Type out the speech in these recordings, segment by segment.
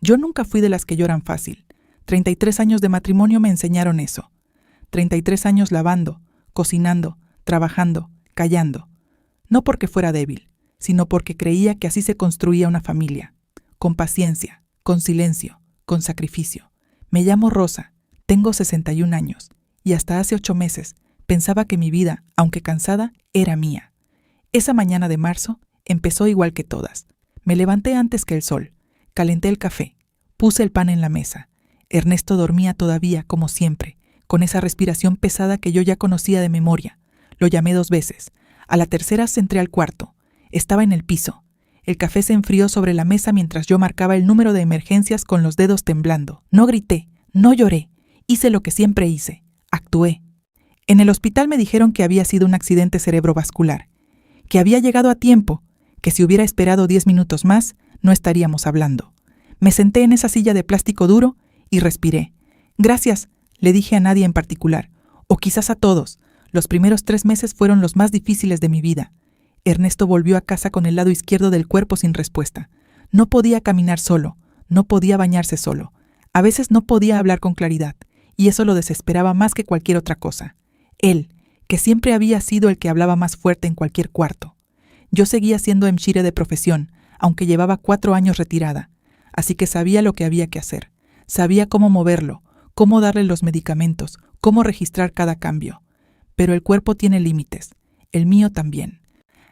Yo nunca fui de las que lloran fácil. 33 años de matrimonio me enseñaron eso. 33 años lavando, cocinando, trabajando, callando. No porque fuera débil, sino porque creía que así se construía una familia. Con paciencia, con silencio, con sacrificio. Me llamo Rosa, tengo 61 años, y hasta hace 8 meses pensaba que mi vida, aunque cansada, era mía. Esa mañana de marzo empezó igual que todas. Me levanté antes que el sol, calenté el café, puse el pan en la mesa. Ernesto dormía todavía, como siempre, con esa respiración pesada que yo ya conocía de memoria. Lo llamé 2 veces. A la tercera entré al cuarto. Estaba en el piso. El café se enfrió sobre la mesa mientras yo marcaba el número de emergencias con los dedos temblando. No grité, no lloré. Hice lo que siempre hice. Actué. En el hospital me dijeron que había sido un accidente cerebrovascular, que había llegado a tiempo, que si hubiera esperado 10 minutos más, no estaríamos hablando. Me senté en esa silla de plástico duro y respiré. Gracias, le dije a nadie en particular, o quizás a todos. Los primeros 3 meses fueron los más difíciles de mi vida. Ernesto volvió a casa con el lado izquierdo del cuerpo sin respuesta. No podía caminar solo, no podía bañarse solo. A veces no podía hablar con claridad, y eso lo desesperaba más que cualquier otra cosa. Él, que siempre había sido el que hablaba más fuerte en cualquier cuarto. Yo seguía siendo hemshire de profesión, aunque llevaba 4 años retirada, así que sabía lo que había que hacer. Sabía cómo moverlo, cómo darle los medicamentos, cómo registrar cada cambio. Pero el cuerpo tiene límites, el mío también.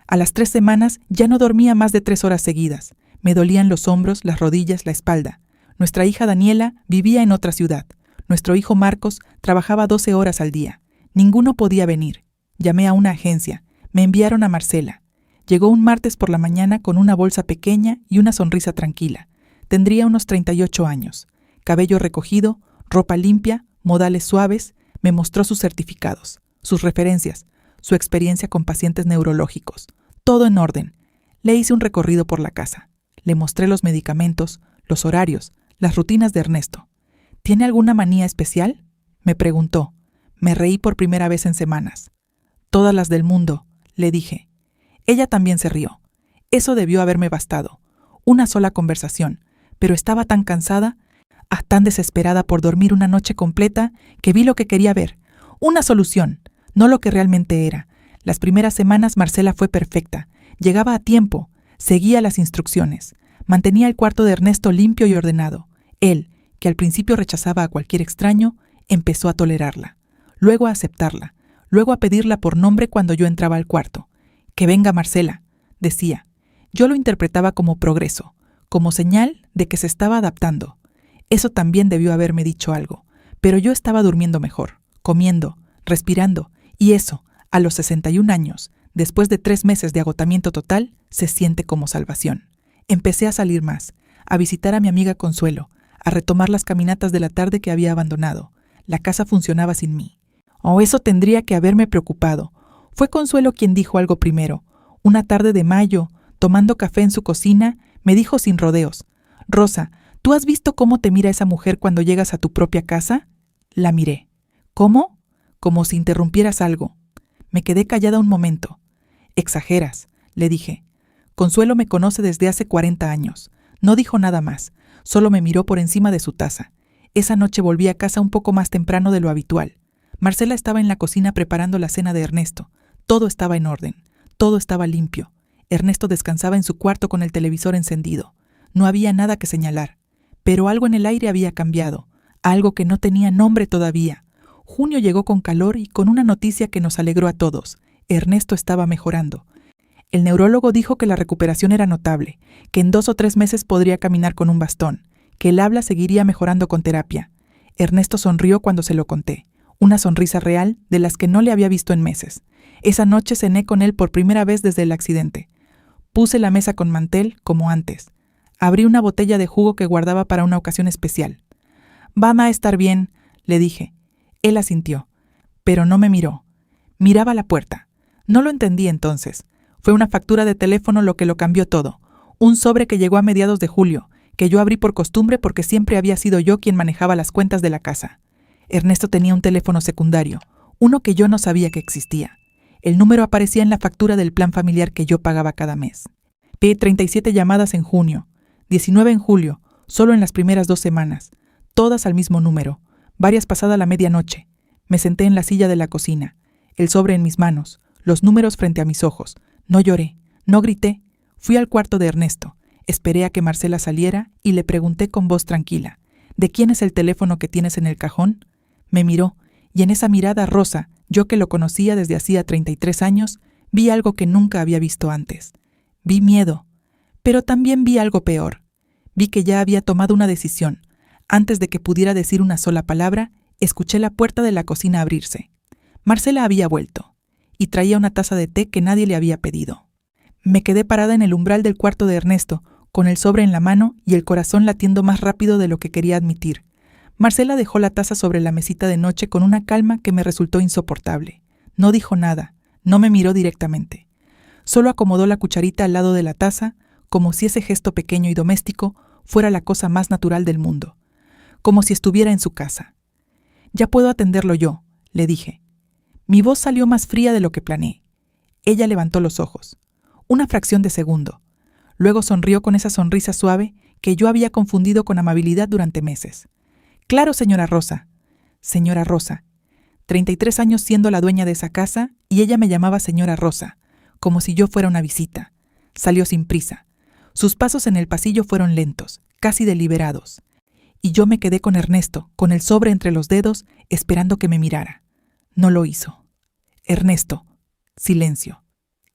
A las 3 semanas ya no dormía más de 3 horas seguidas. Me dolían los hombros, las rodillas, la espalda. Nuestra hija Daniela vivía en otra ciudad. Nuestro hijo Marcos trabajaba 12 horas al día. Ninguno podía venir. Llamé a una agencia. Me enviaron a Marcela. Llegó un martes por la mañana con una bolsa pequeña y una sonrisa tranquila. Tendría unos 38 años. Cabello recogido, ropa limpia, modales suaves. Me mostró sus certificados, sus referencias, su experiencia con pacientes neurológicos. Todo en orden. Le hice un recorrido por la casa. Le mostré los medicamentos, los horarios, las rutinas de Ernesto. ¿Tiene alguna manía especial?, me preguntó. Me reí por primera vez en semanas. Todas las del mundo, le dije. Ella también se rió. Eso debió haberme bastado. Una sola conversación, pero estaba tan cansada, tan desesperada por dormir una noche completa, que vi lo que quería ver. Una solución, no lo que realmente era. Las primeras semanas Marcela fue perfecta. Llegaba a tiempo, seguía las instrucciones. Mantenía el cuarto de Ernesto limpio y ordenado. Él, que al principio rechazaba a cualquier extraño, empezó a tolerarla. Luego a aceptarla. Luego a pedirla por nombre cuando yo entraba al cuarto. «Que venga Marcela», decía. Yo lo interpretaba como progreso, como señal de que se estaba adaptando. Eso también debió haberme dicho algo. Pero yo estaba durmiendo mejor, comiendo, respirando, y eso, a los 61 años, después de 3 meses de agotamiento total, se siente como salvación. Empecé a salir más, a visitar a mi amiga Consuelo, a retomar las caminatas de la tarde que había abandonado. La casa funcionaba sin mí. Eso tendría que haberme preocupado. Fue Consuelo quien dijo algo primero. Una tarde de mayo, tomando café en su cocina, me dijo sin rodeos: «Rosa, ¿tú has visto cómo te mira esa mujer cuando llegas a tu propia casa?» La miré. «¿Cómo?» Como si interrumpieras algo. Me quedé callada un momento. «Exageras», le dije. Consuelo me conoce desde hace 40 años. No dijo nada más, solo me miró por encima de su taza. Esa noche volví a casa un poco más temprano de lo habitual. Marcela estaba en la cocina preparando la cena de Ernesto. Todo estaba en orden, todo estaba limpio. Ernesto descansaba en su cuarto con el televisor encendido. No había nada que señalar. Pero algo en el aire había cambiado, algo que no tenía nombre todavía. Junio llegó con calor y con una noticia que nos alegró a todos. Ernesto estaba mejorando. El neurólogo dijo que la recuperación era notable, que en 2 o 3 meses podría caminar con un bastón, que el habla seguiría mejorando con terapia. Ernesto sonrió cuando se lo conté, una sonrisa real de las que no le había visto en meses. Esa noche cené con él por primera vez desde el accidente. Puse la mesa con mantel, como antes. Abrí una botella de jugo que guardaba para una ocasión especial. «Van a estar bien», le dije. Él asintió, pero no me miró. Miraba la puerta. No lo entendí entonces. Fue una factura de teléfono lo que lo cambió todo. Un sobre que llegó a mediados de julio, que yo abrí por costumbre porque siempre había sido yo quien manejaba las cuentas de la casa. Ernesto tenía un teléfono secundario, uno que yo no sabía que existía. El número aparecía en la factura del plan familiar que yo pagaba cada mes. P 37 llamadas en junio, 19 en julio, Solo en las primeras 2 semanas, todas al mismo número, varias pasada la medianoche. Me senté en la silla de la cocina, el sobre en mis manos, los números frente a mis ojos. No lloré, no grité. Fui al cuarto de Ernesto, esperé a que Marcela saliera y le pregunté con voz tranquila: ¿de quién es el teléfono que tienes en el cajón? Me miró, y en esa mirada rosa, yo que lo conocía desde hacía 33 años, vi algo que nunca había visto antes. Vi miedo, pero también vi algo peor. Vi que ya había tomado una decisión. Antes de que pudiera decir una sola palabra, escuché la puerta de la cocina abrirse. Marcela había vuelto, y traía una taza de té que nadie le había pedido. Me quedé parada en el umbral del cuarto de Ernesto, con el sobre en la mano y el corazón latiendo más rápido de lo que quería admitir. Marcela dejó la taza sobre la mesita de noche con una calma que me resultó insoportable. No dijo nada, no me miró directamente. Solo acomodó la cucharita al lado de la taza, como si ese gesto pequeño y doméstico fuera la cosa más natural del mundo, como si estuviera en su casa. «Ya puedo atenderlo yo», le dije. Mi voz salió más fría de lo que planeé. Ella levantó los ojos. Una fracción de segundo. Luego sonrió con esa sonrisa suave que yo había confundido con amabilidad durante meses. «Claro, señora Rosa». Señora Rosa. 33 años siendo la dueña de esa casa y ella me llamaba señora Rosa, como si yo fuera una visita. Salió sin prisa. Sus pasos en el pasillo fueron lentos, casi deliberados. Y yo me quedé con Ernesto, con el sobre entre los dedos, esperando que me mirara. No lo hizo. «Ernesto». Silencio.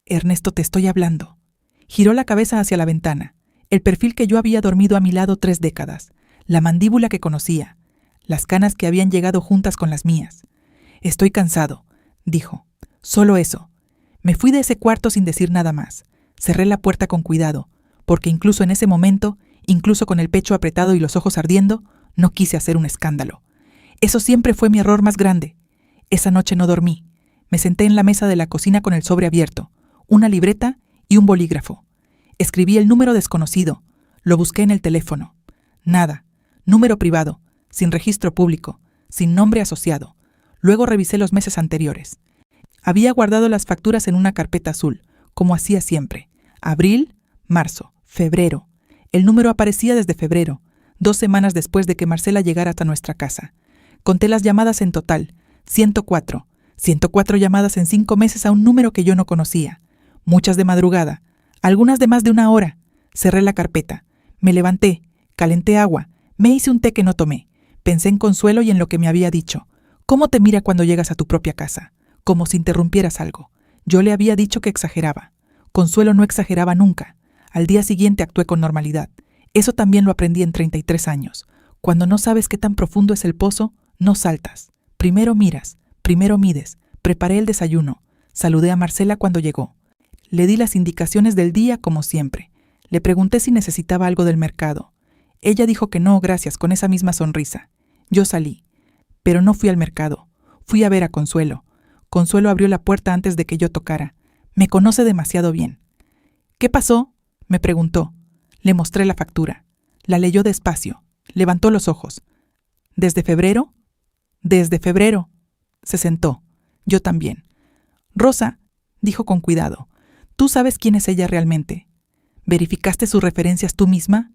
«Ernesto, te estoy hablando». Giró la cabeza hacia la ventana, el perfil que yo había dormido a mi lado 3 décadas, la mandíbula que conocía, las canas que habían llegado juntas con las mías. «Estoy cansado», dijo. «Solo eso». Me fui de ese cuarto sin decir nada más. Cerré la puerta con cuidado, porque incluso en ese momento, incluso con el pecho apretado y los ojos ardiendo, no quise hacer un escándalo. Eso siempre fue mi error más grande. Esa noche no dormí. Me senté en la mesa de la cocina con el sobre abierto, una libreta y un bolígrafo. Escribí el número desconocido. Lo busqué en el teléfono. Nada. Número privado, sin registro público, sin nombre asociado. Luego revisé los meses anteriores. Había guardado las facturas en una carpeta azul, como hacía siempre. Abril, marzo, febrero. El número aparecía desde febrero, 2 semanas después de que Marcela llegara hasta nuestra casa. Conté las llamadas en total, 104. 104 llamadas en 5 meses a un número que yo no conocía. Muchas de madrugada, algunas de más de 1 hora. Cerré la carpeta. Me levanté, calenté agua, me hice un té que no tomé. Pensé en Consuelo y en lo que me había dicho. ¿Cómo te mira cuando llegas a tu propia casa? Como si interrumpieras algo. Yo le había dicho que exageraba. Consuelo no exageraba nunca. Al día siguiente actué con normalidad. Eso también lo aprendí en 33 años. Cuando no sabes qué tan profundo es el pozo, no saltas. Primero miras, primero mides. Preparé el desayuno. Saludé a Marcela cuando llegó. Le di las indicaciones del día como siempre. Le pregunté si necesitaba algo del mercado. Ella dijo que no, gracias, con esa misma sonrisa. Yo salí. Pero no fui al mercado. Fui a ver a Consuelo. Consuelo abrió la puerta antes de que yo tocara. Me conoce demasiado bien. «¿Qué pasó?», me preguntó. Le mostré la factura. La leyó despacio. Levantó los ojos. «¿Desde febrero?». «Desde febrero». Se sentó. Yo también. «Rosa», dijo con cuidado, «¿tú sabes quién es ella realmente? ¿Verificaste sus referencias tú misma?».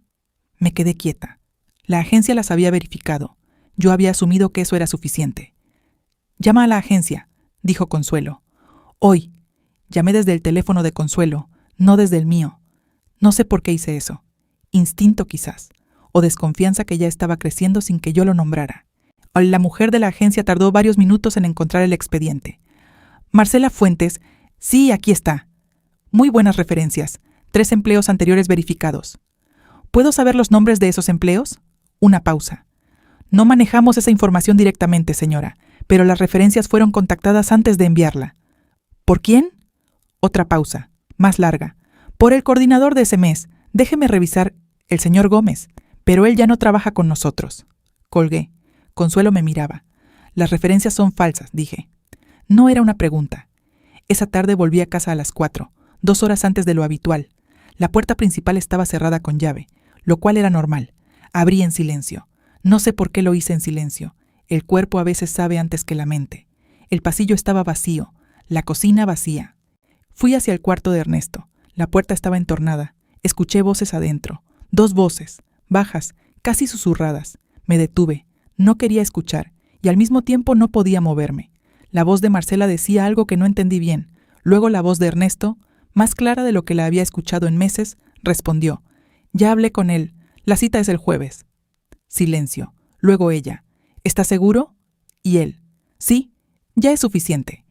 Me quedé quieta. La agencia las había verificado. Yo había asumido que eso era suficiente. «Llama a la agencia», dijo Consuelo. «Hoy». Llamé desde el teléfono de Consuelo, no desde el mío. No sé por qué hice eso. Instinto quizás, o desconfianza que ya estaba creciendo sin que yo lo nombrara. La mujer de la agencia tardó varios minutos en encontrar el expediente. «Marcela Fuentes, sí, aquí está. Muy buenas referencias. 3 empleos anteriores verificados. ¿Puedo saber los nombres de esos empleos?». Una pausa. «No manejamos esa información directamente, señora, pero las referencias fueron contactadas antes de enviarla». «¿Por quién?». Otra pausa, más larga. «Por el coordinador de ese mes. Déjeme revisar. El señor Gómez. Pero él ya no trabaja con nosotros». Colgué. Consuelo me miraba. «Las referencias son falsas», dije. No era una pregunta. Esa tarde volví a casa a las 4, 2 horas antes de lo habitual. La puerta principal estaba cerrada con llave, lo cual era normal. Abrí en silencio. No sé por qué lo hice en silencio. El cuerpo a veces sabe antes que la mente. El pasillo estaba vacío, la cocina vacía. Fui hacia el cuarto de Ernesto. La puerta estaba entornada. Escuché voces adentro. 2 voces, bajas, casi susurradas. Me detuve. No quería escuchar, y al mismo tiempo no podía moverme. La voz de Marcela decía algo que no entendí bien. Luego la voz de Ernesto, más clara de lo que la había escuchado en meses, respondió: «Ya hablé con él. La cita es el jueves». Silencio. Luego ella: «¿Estás seguro?» Y él: «Sí, ya es suficiente».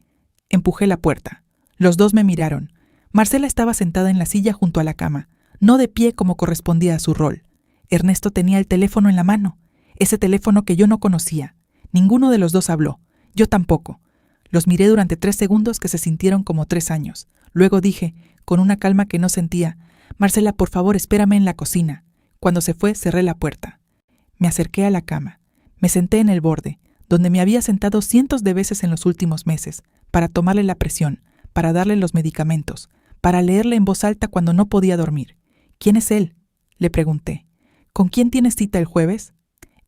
Empujé la puerta. Los dos me miraron. Marcela estaba sentada en la silla junto a la cama, no de pie como correspondía a su rol. Ernesto tenía el teléfono en la mano, ese teléfono que yo no conocía. Ninguno de los dos habló, yo tampoco. Los miré durante 3 segundos que se sintieron como 3 años. Luego dije, con una calma que no sentía: «Marcela, por favor, espérame en la cocina». Cuando se fue, cerré la puerta. Me acerqué a la cama. Me senté en el borde, donde me había sentado cientos de veces en los últimos meses, para tomarle la presión, para darle los medicamentos, para leerle en voz alta cuando no podía dormir. «¿Quién es él?», le pregunté. «¿Con quién tienes cita el jueves?».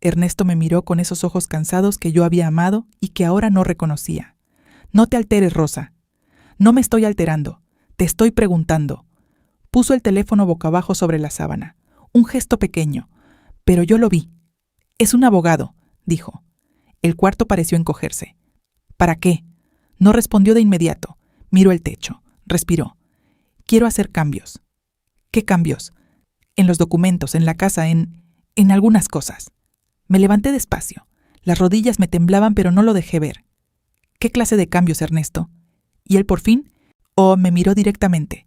Ernesto me miró con esos ojos cansados que yo había amado y que ahora no reconocía. «No te alteres, Rosa». «No me estoy alterando. Te estoy preguntando». Puso el teléfono boca abajo sobre la sábana. Un gesto pequeño. Pero yo lo vi. «Es un abogado», dijo. El cuarto pareció encogerse. «¿Para qué?». No respondió de inmediato. Miró el techo. Respiró. «Quiero hacer cambios». «¿Qué cambios?». «En los documentos, en la casa, en algunas cosas». Me levanté despacio. Las rodillas me temblaban, pero no lo dejé ver. «¿Qué clase de cambios, Ernesto?». Y él por fin, me miró directamente.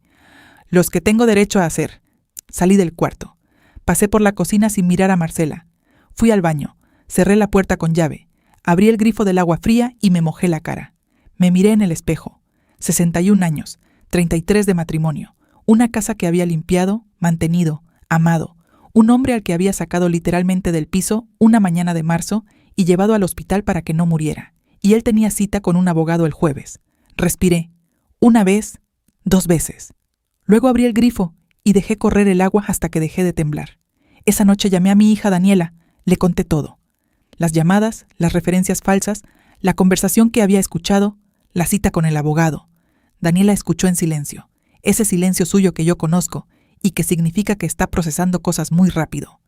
«Los que tengo derecho a hacer». Salí del cuarto. Pasé por la cocina sin mirar a Marcela. Fui al baño. Cerré la puerta con llave. Abrí el grifo del agua fría y me mojé la cara. Me miré en el espejo. 61 años, 33 de matrimonio. Una casa que había limpiado, mantenido, amado. Un hombre al que había sacado literalmente del piso una mañana de marzo y llevado al hospital para que no muriera. Y él tenía cita con un abogado el jueves. Respiré. 1 vez, 2 veces. Luego abrí el grifo y dejé correr el agua hasta que dejé de temblar. Esa noche llamé a mi hija Daniela. Le conté todo. Las llamadas, las referencias falsas, la conversación que había escuchado, la cita con el abogado. Daniela escuchó en silencio. Ese silencio suyo que yo conozco y que significa que está procesando cosas muy rápido.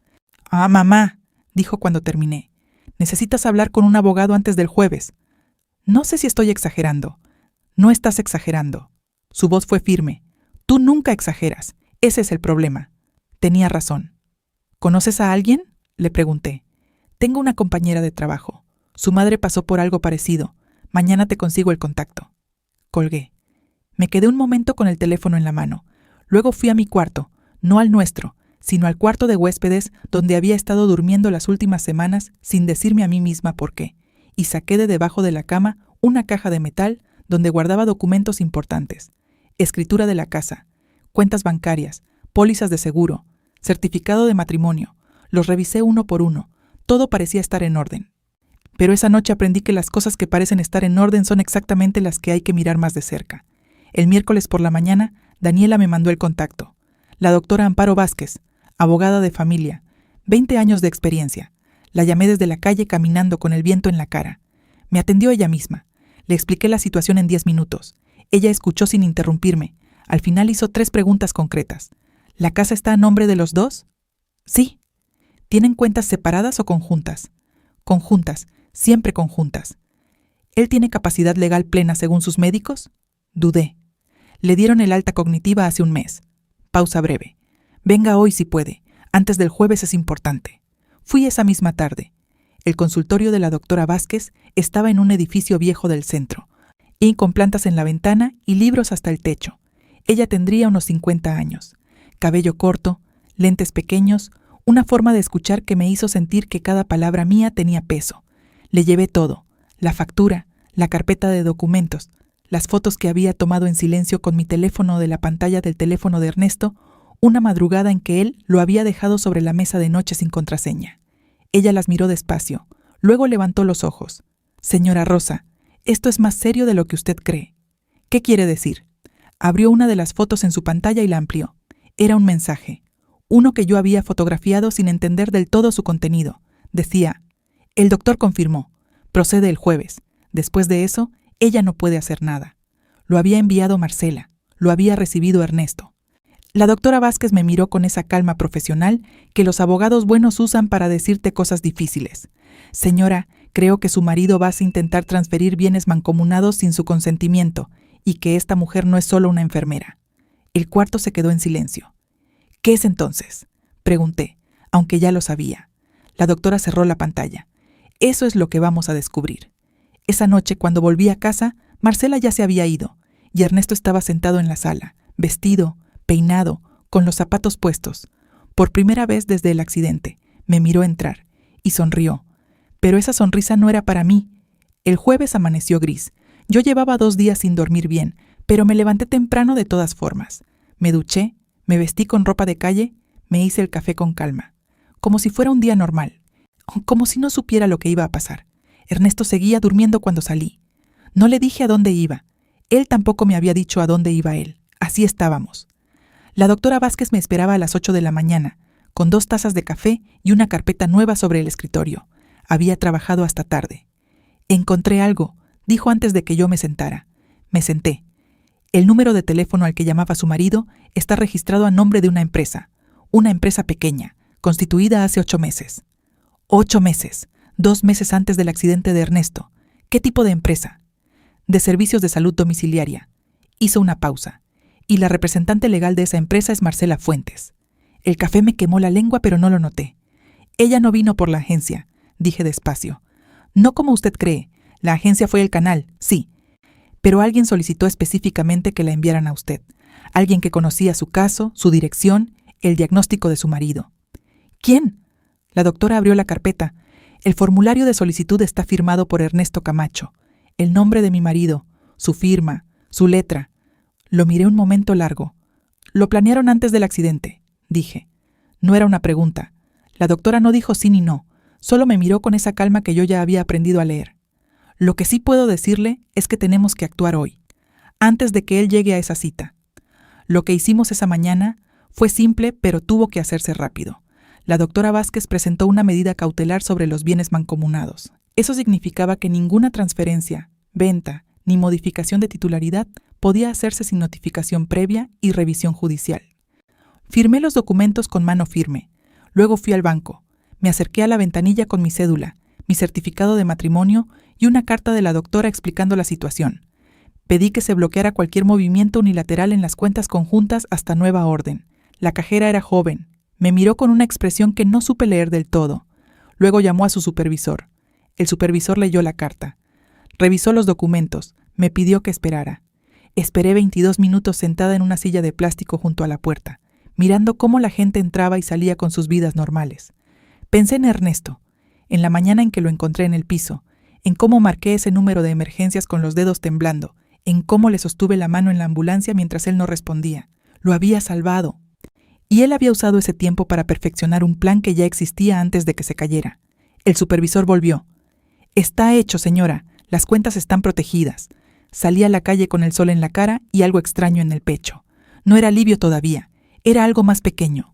«Ah, mamá», dijo cuando terminé. «Necesitas hablar con un abogado antes del jueves». «No sé si estoy exagerando». «No estás exagerando». Su voz fue firme. «Tú nunca exageras. Ese es el problema». Tenía razón. «¿Conoces a alguien?», le pregunté. «Tengo una compañera de trabajo. Su madre pasó por algo parecido. Mañana te consigo el contacto». Colgué. Me quedé un momento con el teléfono en la mano. Luego fui a mi cuarto, no al nuestro, sino al cuarto de huéspedes donde había estado durmiendo las últimas semanas sin decirme a mí misma por qué, y saqué de debajo de la cama una caja de metal donde guardaba documentos importantes: escritura de la casa, cuentas bancarias, pólizas de seguro, certificado de matrimonio. Los revisé uno por uno. Todo parecía estar en orden. Pero esa noche aprendí que las cosas que parecen estar en orden son exactamente las que hay que mirar más de cerca. El miércoles por la mañana, Daniela me mandó el contacto. La doctora Amparo Vázquez, abogada de familia, 20 años de experiencia. La llamé desde la calle caminando con el viento en la cara. Me atendió ella misma. Le expliqué la situación en 10 minutos. Ella escuchó sin interrumpirme. Al final hizo 3 preguntas concretas. ¿La casa está a nombre de los dos? Sí. ¿Tienen cuentas separadas o conjuntas? Conjuntas, siempre conjuntas. ¿Él tiene capacidad legal plena según sus médicos? Dudé. Le dieron el alta cognitiva hace un mes. Pausa breve. Venga hoy si puede. Antes del jueves es importante. Fui esa misma tarde. El consultorio de la doctora Vázquez estaba en un edificio viejo del centro, y con plantas en la ventana y libros hasta el techo. Ella tendría unos 50 años. Cabello corto, lentes pequeños, una forma de escuchar que me hizo sentir que cada palabra mía tenía peso. Le llevé todo: la factura, la carpeta de documentos, las fotos que había tomado en silencio con mi teléfono de la pantalla del teléfono de Ernesto, una madrugada en que él lo había dejado sobre la mesa de noche sin contraseña. Ella las miró despacio, luego levantó los ojos. «Señora Rosa, esto es más serio de lo que usted cree». «¿Qué quiere decir?». Abrió una de las fotos en su pantalla y la amplió. Era un mensaje, uno que yo había fotografiado sin entender del todo su contenido. Decía: «El doctor confirmó. Procede el jueves. Después de eso, ella no puede hacer nada». Lo había enviado Marcela. Lo había recibido Ernesto. La doctora Vázquez me miró con esa calma profesional que los abogados buenos usan para decirte cosas difíciles. Señora, creo que su marido va a intentar transferir bienes mancomunados sin su consentimiento y que esta mujer no es solo una enfermera. El cuarto se quedó en silencio. ¿Qué es entonces?, pregunté, aunque ya lo sabía. La doctora cerró la pantalla. Eso es lo que vamos a descubrir. Esa noche, cuando volví a casa, Marcela ya se había ido, y Ernesto estaba sentado en la sala, vestido, peinado, con los zapatos puestos. Por primera vez desde el accidente, me miró entrar, y sonrió. Pero esa sonrisa no era para mí. El jueves amaneció gris. Yo llevaba 2 días sin dormir bien, pero me levanté temprano de todas formas. Me duché, me vestí con ropa de calle, me hice el café con calma, como si fuera un día normal, como si no supiera lo que iba a pasar. Ernesto seguía durmiendo cuando salí. No le dije a dónde iba. Él tampoco me había dicho a dónde iba él. Así estábamos. La doctora Vázquez me esperaba a las 8 de la mañana, con 2 tazas de café y una carpeta nueva sobre el escritorio. Había trabajado hasta tarde. Encontré algo, dijo antes de que yo me sentara. Me senté. El número de teléfono al que llamaba su marido está registrado a nombre de una empresa pequeña, constituida hace 8 meses. 8 meses, 2 meses antes del accidente de Ernesto. ¿Qué tipo de empresa? De servicios de salud domiciliaria. Hizo una pausa. Y la representante legal de esa empresa es Marcela Fuentes. El café me quemó la lengua, pero no lo noté. Ella no vino por la agencia, dije despacio. No como usted cree. La agencia fue el canal, sí. Pero alguien solicitó específicamente que la enviaran a usted. Alguien que conocía su caso, su dirección, el diagnóstico de su marido. ¿Quién? La doctora abrió la carpeta. El formulario de solicitud está firmado por Ernesto Camacho. El nombre de mi marido, su firma, su letra. Lo miré un momento largo. Lo planearon antes del accidente, dije. No era una pregunta. La doctora no dijo sí ni no. Solo me miró con esa calma que yo ya había aprendido a leer. Lo que sí puedo decirle es que tenemos que actuar hoy, antes de que él llegue a esa cita. Lo que hicimos esa mañana fue simple, pero tuvo que hacerse rápido. La doctora Vázquez presentó una medida cautelar sobre los bienes mancomunados. Eso significaba que ninguna transferencia, venta ni modificación de titularidad podía hacerse sin notificación previa y revisión judicial. Firmé los documentos con mano firme. Luego fui al banco. Me acerqué a la ventanilla con mi cédula, mi certificado de matrimonio y una carta de la doctora explicando la situación. Pedí que se bloqueara cualquier movimiento unilateral en las cuentas conjuntas hasta nueva orden. La cajera era joven. Me miró con una expresión que no supe leer del todo. Luego llamó a su supervisor. El supervisor leyó la carta. Revisó los documentos. Me pidió que esperara. Esperé 22 minutos sentada en una silla de plástico junto a la puerta, mirando cómo la gente entraba y salía con sus vidas normales. Pensé en Ernesto, en la mañana en que lo encontré en el piso, en cómo marqué ese número de emergencias con los dedos temblando, en cómo le sostuve la mano en la ambulancia mientras él no respondía. Lo había salvado. Y él había usado ese tiempo para perfeccionar un plan que ya existía antes de que se cayera. El supervisor volvió. «Está hecho, señora. Las cuentas están protegidas». Salí a la calle con el sol en la cara y algo extraño en el pecho. No era alivio todavía, era algo más pequeño.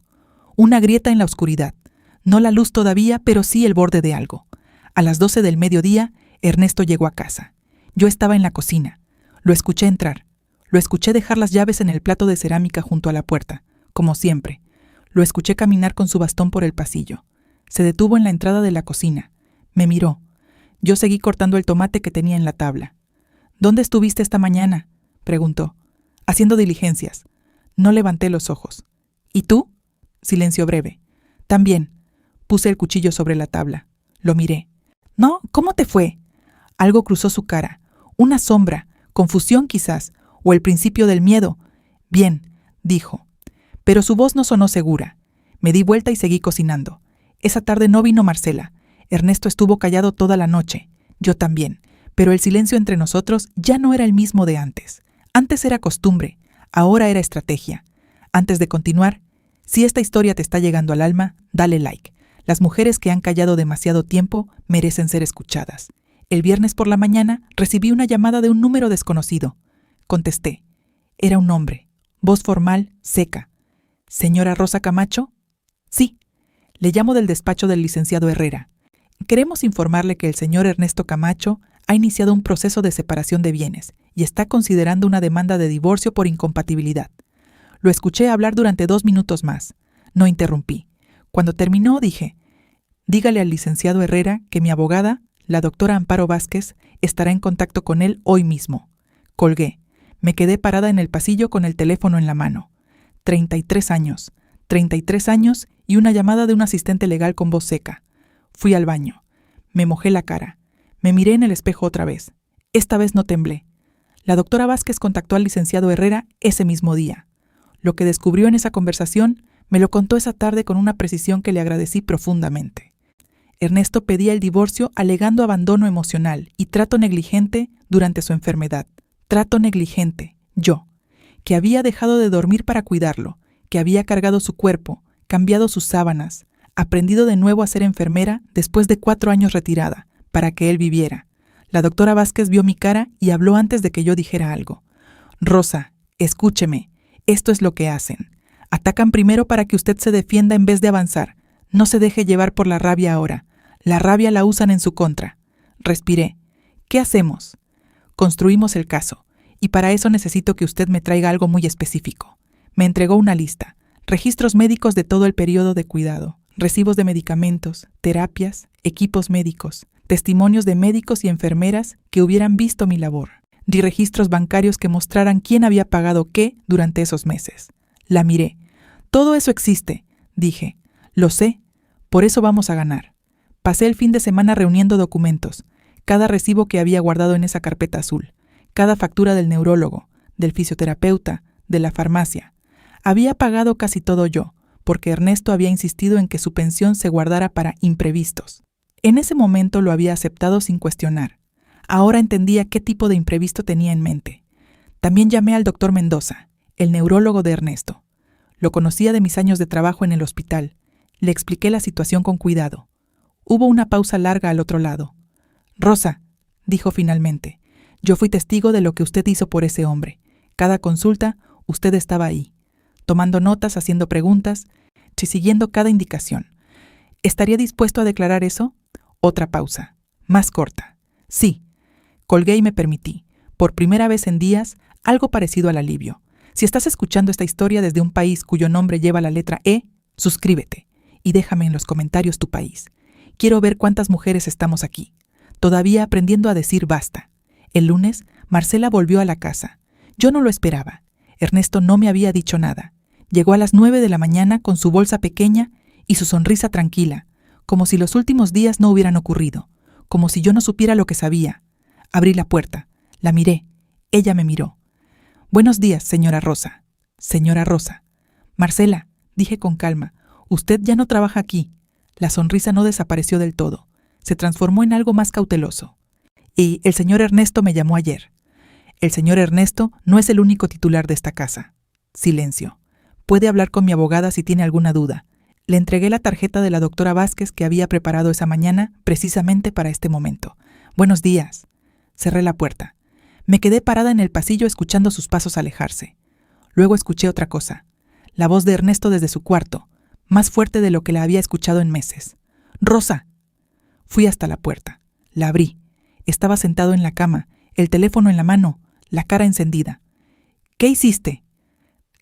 Una grieta en la oscuridad. No la luz todavía, pero sí el borde de algo. A las 12 del mediodía, Ernesto llegó a casa. Yo estaba en la cocina. Lo escuché entrar. Lo escuché dejar las llaves en el plato de cerámica junto a la puerta, como siempre. Lo escuché caminar con su bastón por el pasillo. Se detuvo en la entrada de la cocina. Me miró. Yo seguí cortando el tomate que tenía en la tabla. «¿Dónde estuviste esta mañana?», preguntó. «Haciendo diligencias». No levanté los ojos. «¿Y tú?». Silencio breve. «También». Puse el cuchillo sobre la tabla. Lo miré. «No, ¿cómo te fue?». Algo cruzó su cara. Una sombra, confusión quizás, o el principio del miedo. «Bien», dijo. Pero su voz no sonó segura. Me di vuelta y seguí cocinando. Esa tarde no vino Marcela. Ernesto estuvo callado toda la noche. Yo también. Pero el silencio entre nosotros ya no era el mismo de antes. Antes era costumbre, ahora era estrategia. Antes de continuar, si esta historia te está llegando al alma, dale like. Las mujeres que han callado demasiado tiempo merecen ser escuchadas. El viernes por la mañana recibí una llamada de un número desconocido. Contesté. Era un hombre. Voz formal, seca. «¿Señora Rosa Camacho?». «Sí». «Le llamo del despacho del licenciado Herrera. Queremos informarle que el señor Ernesto Camacho ha iniciado un proceso de separación de bienes y está considerando una demanda de divorcio por incompatibilidad. Lo escuché hablar durante 2 minutos más. No interrumpí. Cuando terminó, dije: dígale al licenciado Herrera que mi abogada, la doctora Amparo Vázquez, estará en contacto con él hoy mismo. Colgué. Me quedé parada en el pasillo con el teléfono en la mano. 33 años. 33 años y una llamada de un asistente legal con voz seca. Fui al baño. Me mojé la cara. Me miré en el espejo otra vez. Esta vez no temblé. La doctora Vázquez contactó al licenciado Herrera ese mismo día. Lo que descubrió en esa conversación me lo contó esa tarde con una precisión que le agradecí profundamente. Ernesto pedía el divorcio alegando abandono emocional y trato negligente durante su enfermedad. Trato negligente, yo, que había dejado de dormir para cuidarlo, que había cargado su cuerpo, cambiado sus sábanas, aprendido de nuevo a ser enfermera después de 4 años retirada, para que él viviera. La doctora Vázquez vio mi cara y habló antes de que yo dijera algo. Rosa, escúcheme, esto es lo que hacen. Atacan primero para que usted se defienda en vez de avanzar. No se deje llevar por la rabia ahora. La rabia la usan en su contra. Respiré. ¿Qué hacemos? Construimos el caso, y para eso necesito que usted me traiga algo muy específico. Me entregó una lista, registros médicos de todo el periodo de cuidado, recibos de medicamentos, terapias, equipos médicos, testimonios de médicos y enfermeras que hubieran visto mi labor. Di registros bancarios que mostraran quién había pagado qué durante esos meses. La miré. Todo eso existe, dije. Lo sé, por eso vamos a ganar. Pasé el fin de semana reuniendo documentos, cada recibo que había guardado en esa carpeta azul, cada factura del neurólogo, del fisioterapeuta, de la farmacia. Había pagado casi todo yo, porque Ernesto había insistido en que su pensión se guardara para imprevistos. En ese momento lo había aceptado sin cuestionar. Ahora entendía qué tipo de imprevisto tenía en mente. También llamé al doctor Mendoza, el neurólogo de Ernesto. Lo conocía de mis años de trabajo en el hospital. Le expliqué la situación con cuidado. Hubo una pausa larga al otro lado. Rosa, dijo finalmente, yo fui testigo de lo que usted hizo por ese hombre. Cada consulta, usted estaba ahí, tomando notas, haciendo preguntas, siguiendo cada indicación. ¿Estaría dispuesto a declarar eso? Otra pausa, más corta. Sí. Colgué y me permití, por primera vez en días, algo parecido al alivio. Si estás escuchando esta historia desde un país cuyo nombre lleva la letra E, suscríbete y déjame en los comentarios tu país. Quiero ver cuántas mujeres estamos aquí, todavía aprendiendo a decir basta. El lunes, Marcela volvió a la casa. Yo no lo esperaba. Ernesto no me había dicho nada. Llegó a las 9 de la mañana con su bolsa pequeña y su sonrisa tranquila, como si los últimos días no hubieran ocurrido, como si yo no supiera lo que sabía. Abrí la puerta, la miré, ella me miró. Buenos días, señora Rosa. Señora Rosa. Marcela, dije con calma, usted ya no trabaja aquí. La sonrisa no desapareció del todo. Se transformó en algo más cauteloso. Y el señor Ernesto me llamó ayer. El señor Ernesto no es el único titular de esta casa. Silencio. Puede hablar con mi abogada si tiene alguna duda. Le entregué la tarjeta de la doctora Vázquez que había preparado esa mañana precisamente para este momento. Buenos días. Cerré la puerta. Me quedé parada en el pasillo escuchando sus pasos alejarse. Luego escuché otra cosa. La voz de Ernesto desde su cuarto, más fuerte de lo que la había escuchado en meses. ¡Rosa! Fui hasta la puerta. La abrí. Estaba sentado en la cama, el teléfono en la mano, la cara encendida. ¿Qué hiciste?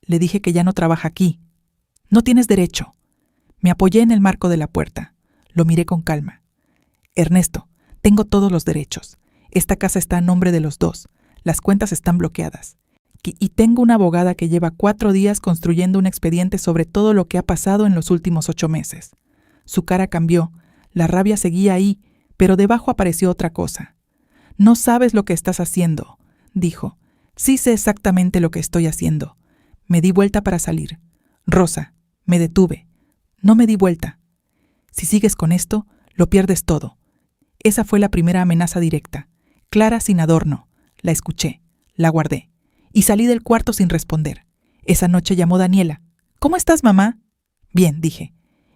Le dije que ya no trabaja aquí. No tienes derecho. Me apoyé en el marco de la puerta. Lo miré con calma. Ernesto, tengo todos los derechos. Esta casa está a nombre de los dos. Las cuentas están bloqueadas. Y tengo una abogada que lleva 4 días construyendo un expediente sobre todo lo que ha pasado en los últimos 8 meses. Su cara cambió. La rabia seguía ahí, pero debajo apareció otra cosa. No sabes lo que estás haciendo, dijo. Sí sé exactamente lo que estoy haciendo. Me di vuelta para salir. Rosa, me detuve. No me di vuelta. Si sigues con esto, lo pierdes todo. Esa fue la primera amenaza directa, clara sin adorno. La escuché, la guardé, y salí del cuarto sin responder. Esa noche llamó Daniela. ¿Cómo estás, mamá? Bien, dije.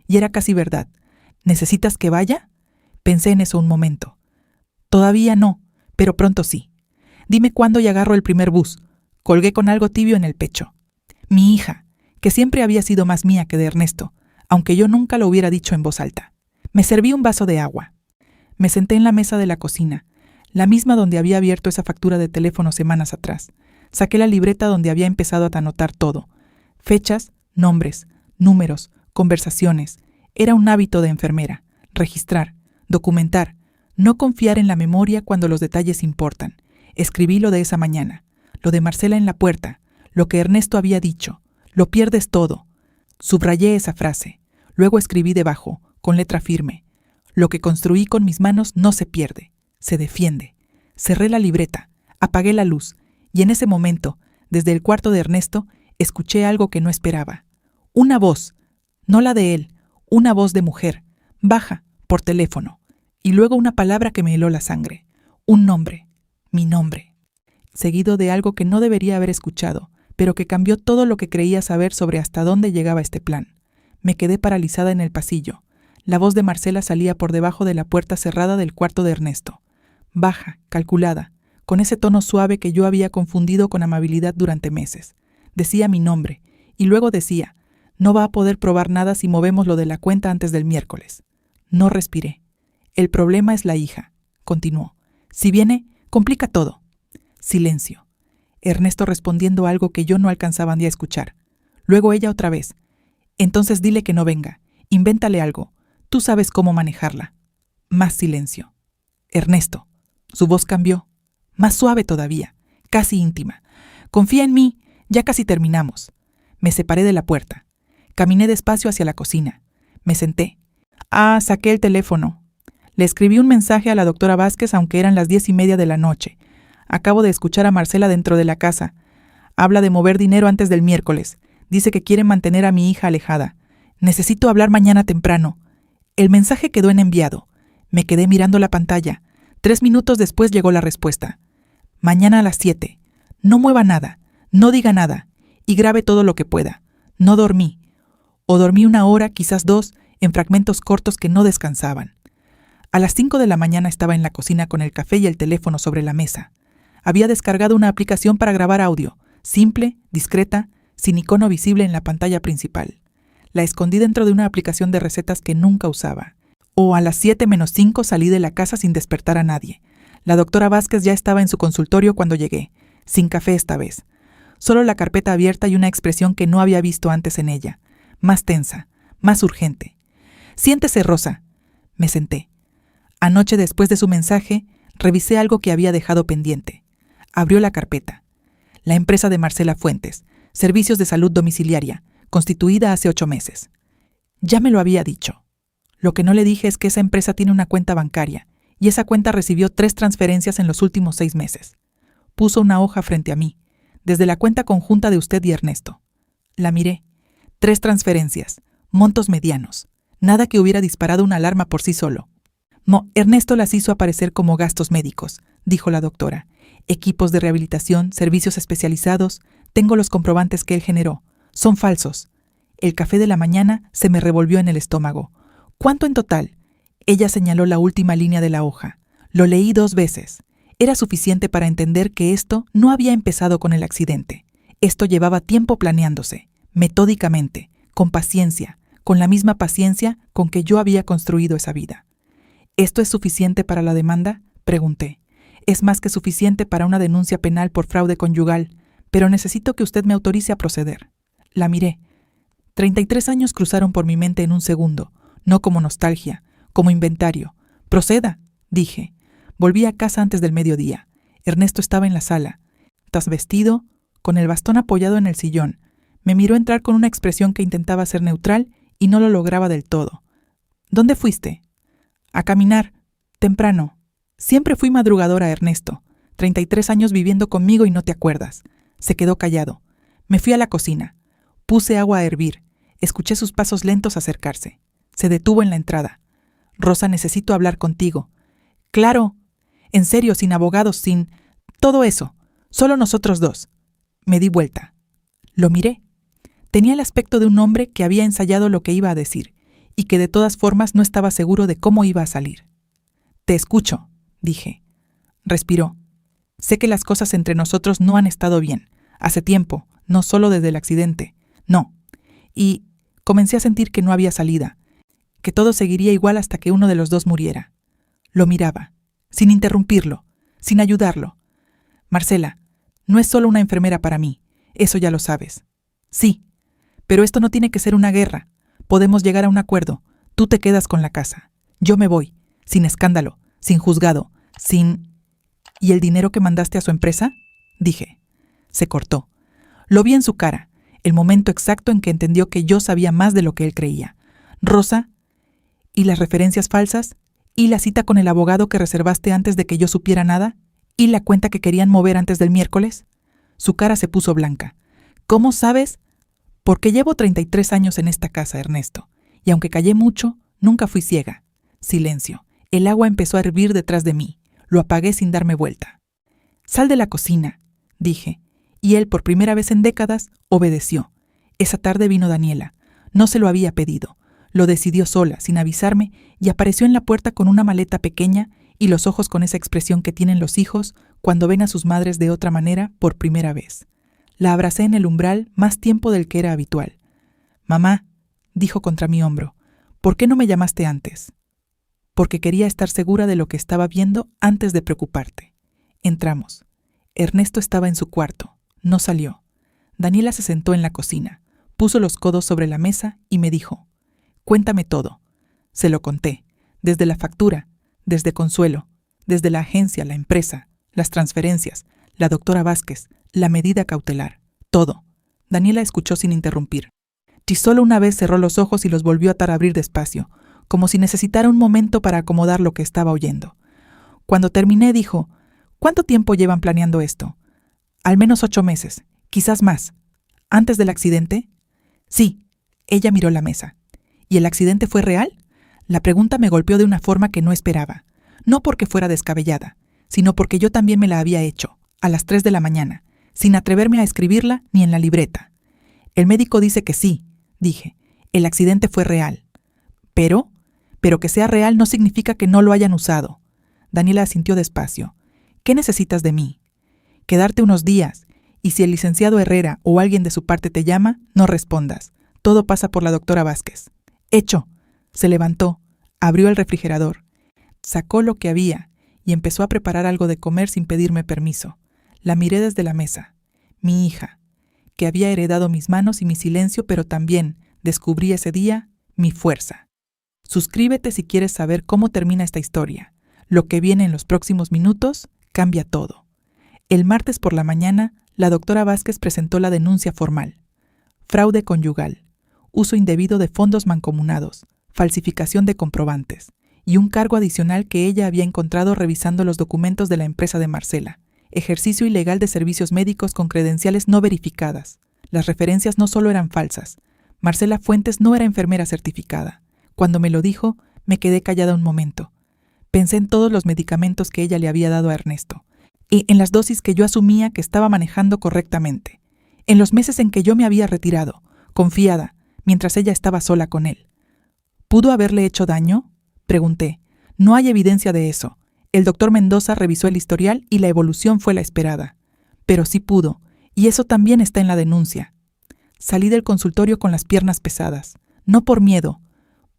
Y era casi verdad. ¿Necesitas que vaya? Pensé en eso un momento. Todavía no, pero pronto sí. Dime cuándo y agarro el primer bus. Colgué con algo tibio en el pecho. Mi hija, que siempre había sido más mía que de Ernesto, aunque yo nunca lo hubiera dicho en voz alta. Me serví un vaso de agua. Me senté en la mesa de la cocina, la misma donde había abierto esa factura de teléfono semanas atrás. Saqué la libreta donde había empezado a anotar todo. Fechas, nombres, números, conversaciones. Era un hábito de enfermera. Registrar, documentar, no confiar en la memoria cuando los detalles importan. Escribí lo de esa mañana, lo de Marcela en la puerta, lo que Ernesto había dicho. Lo pierdes todo. Subrayé esa frase. Luego escribí debajo, con letra firme. Lo que construí con mis manos no se pierde, se defiende. Cerré la libreta, apagué la luz, y en ese momento, desde el cuarto de Ernesto, escuché algo que no esperaba. Una voz, no la de él, una voz de mujer, baja, por teléfono, y luego una palabra que me heló la sangre. Un nombre, mi nombre. Seguido de algo que no debería haber escuchado, pero que cambió todo lo que creía saber sobre hasta dónde llegaba este plan. Me quedé paralizada en el pasillo. La voz de Marcela salía por debajo de la puerta cerrada del cuarto de Ernesto. Baja, calculada, con ese tono suave que yo había confundido con amabilidad durante meses. Decía mi nombre, y luego decía, no va a poder probar nada si movemos lo de la cuenta antes del miércoles. No respiré. El problema es la hija, continuó. Si viene, complica todo. Silencio. Ernesto respondiendo algo que yo no alcanzaba ni a escuchar. Luego ella otra vez. Entonces dile que no venga. Invéntale algo. Tú sabes cómo manejarla. Más silencio. Ernesto. Su voz cambió. Más suave todavía. Casi íntima. Confía en mí. Ya casi terminamos. Me separé de la puerta. Caminé despacio hacia la cocina. Me senté. Saqué el teléfono. Le escribí un mensaje a la doctora Vázquez aunque eran las 10:30 de la noche. Acabo de escuchar a Marcela dentro de la casa. Habla de mover dinero antes del miércoles. Dice que quiere mantener a mi hija alejada. Necesito hablar mañana temprano. El mensaje quedó en enviado. Me quedé mirando la pantalla. 3 minutos después llegó la respuesta. Mañana a las 7. No mueva nada. No diga nada. Y grabe todo lo que pueda. No dormí. O dormí 1 hora, quizás 2, en fragmentos cortos que no descansaban. A las 5 de la mañana estaba en la cocina con el café y el teléfono sobre la mesa. Había descargado una aplicación para grabar audio, simple, discreta, sin icono visible en la pantalla principal. La escondí dentro de una aplicación de recetas que nunca usaba. A las 7:05 salí de la casa sin despertar a nadie. La doctora Vázquez ya estaba en su consultorio cuando llegué, sin café esta vez. Solo la carpeta abierta y una expresión que no había visto antes en ella, más tensa, más urgente. Siéntese, Rosa. Me senté. Anoche, después de su mensaje, revisé algo que había dejado pendiente. Abrió la carpeta. La empresa de Marcela Fuentes, Servicios de Salud Domiciliaria, constituida hace 8 meses. Ya me lo había dicho. Lo que no le dije es que esa empresa tiene una cuenta bancaria, y esa cuenta recibió 3 transferencias en los últimos 6 meses. Puso una hoja frente a mí, desde la cuenta conjunta de usted y Ernesto. La miré. 3 transferencias, montos medianos, nada que hubiera disparado una alarma por sí solo. Ernesto las hizo aparecer como gastos médicos, dijo la doctora. Equipos de rehabilitación, servicios especializados, tengo los comprobantes que él generó. Son falsos. El café de la mañana se me revolvió en el estómago. ¿Cuánto en total? Ella señaló la última línea de la hoja. Lo leí 2 veces. Era suficiente para entender que esto no había empezado con el accidente. Esto llevaba tiempo planeándose, metódicamente, con paciencia, con la misma paciencia con que yo había construido esa vida. ¿Esto es suficiente para la demanda?, pregunté. Es más que suficiente para una denuncia penal por fraude conyugal, pero necesito que usted me autorice a proceder. La miré. 33 años cruzaron por mi mente en un segundo, no como nostalgia, como inventario. Proceda, dije. Volví a casa antes del mediodía. Ernesto estaba en la sala, trasvestido, con el bastón apoyado en el sillón. Me miró entrar con una expresión que intentaba ser neutral y no lo lograba del todo. ¿Dónde fuiste? A caminar. Temprano. Siempre fui madrugadora, Ernesto. 33 años viviendo conmigo y no te acuerdas. Se quedó callado. Me fui a la cocina. Puse agua a hervir. Escuché sus pasos lentos acercarse. Se detuvo en la entrada. Rosa, necesito hablar contigo. Claro. En serio, sin abogados, sin... todo eso. Solo nosotros 2. Me di vuelta. Lo miré. Tenía el aspecto de un hombre que había ensayado lo que iba a decir y que de todas formas no estaba seguro de cómo iba a salir. Te escucho, dije. Respiró. Sé que las cosas entre nosotros no han estado bien. Hace tiempo, no solo desde el accidente. No. Y comencé a sentir que no había salida, que todo seguiría igual hasta que uno de los 2 muriera. Lo miraba, sin interrumpirlo, sin ayudarlo. Marcela, no es solo una enfermera para mí, eso ya lo sabes. Sí, Pero esto no tiene que ser una guerra. Podemos llegar a un acuerdo. Tú te quedas con la casa. Yo me voy. Sin escándalo, sin juzgado, sin... ¿Y el dinero que mandaste a su empresa? Dije. Se cortó. Lo vi en su cara, el momento exacto en que entendió que yo sabía más de lo que él creía. Rosa, ¿y las referencias falsas? ¿Y la cita con el abogado que reservaste antes de que yo supiera nada? ¿Y la cuenta que querían mover antes del miércoles? Su cara se puso blanca. ¿Cómo sabes? Porque llevo 33 años en esta casa, Ernesto, y aunque callé mucho, nunca fui ciega. Silencio. El agua empezó a hervir detrás de mí. Lo apagué sin darme vuelta. Sal de la cocina, dije, y él, por primera vez en décadas, obedeció. Esa tarde vino Daniela. No se lo había pedido. Lo decidió sola, sin avisarme, y apareció en la puerta con una maleta pequeña y los ojos con esa expresión que tienen los hijos cuando ven a sus madres de otra manera por primera vez. La abracé en el umbral más tiempo del que era habitual. «Mamá», dijo contra mi hombro, «¿por qué no me llamaste antes?» «Porque quería estar segura de lo que estaba viendo antes de preocuparte». Entramos. Ernesto estaba en su cuarto. No salió. Daniela se sentó en la cocina, puso los codos sobre la mesa y me dijo, «Cuéntame todo». Se lo conté, desde la factura, desde Consuelo, desde la agencia, la empresa, las transferencias, la doctora Vázquez, la medida cautelar, todo. Daniela escuchó sin interrumpir. Y solo una vez cerró los ojos y los volvió a abrir despacio, como si necesitara un momento para acomodar lo que estaba oyendo. Cuando terminé dijo, «¿Cuánto tiempo llevan planeando esto?» «Al menos 8 meses, quizás más». «¿Antes del accidente?» «Sí». Ella miró la mesa. «¿Y el accidente fue real?» La pregunta me golpeó de una forma que no esperaba. No porque fuera descabellada, sino porque yo también me la había hecho, a las 3 de la mañana, sin atreverme a escribirla ni en la libreta. «El médico dice que sí», dije. «El accidente fue real». «Pero que sea real no significa que no lo hayan usado». Daniela asintió despacio. «¿Qué necesitas de mí?» «Quedarte unos días, y si el licenciado Herrera o alguien de su parte te llama, no respondas. Todo pasa por la doctora Vázquez». «Hecho». Se levantó, abrió el refrigerador, sacó lo que había y empezó a preparar algo de comer sin pedirme permiso. La miré desde la mesa. Mi hija, que había heredado mis manos y mi silencio, pero también, descubrí ese día, mi fuerza. Suscríbete si quieres saber cómo termina esta historia. Lo que viene en los próximos minutos cambia todo. El martes por la mañana, la doctora Vázquez presentó la denuncia formal. Fraude conyugal, uso indebido de fondos mancomunados, falsificación de comprobantes y un cargo adicional que ella había encontrado revisando los documentos de la empresa de Marcela. Ejercicio ilegal de servicios médicos con credenciales no verificadas. Las referencias no solo eran falsas. Marcela Fuentes no era enfermera certificada. Cuando me lo dijo, me quedé callada un momento. Pensé en todos los medicamentos que ella le había dado a Ernesto y en las dosis que yo asumía que estaba manejando correctamente. En los meses en que yo me había retirado, confiada, mientras ella estaba sola con él. ¿Pudo haberle hecho daño?, pregunté. No hay evidencia de eso. El doctor Mendoza revisó el historial y la evolución fue la esperada. Pero sí pudo, y eso también está en la denuncia. Salí del consultorio con las piernas pesadas, no por miedo,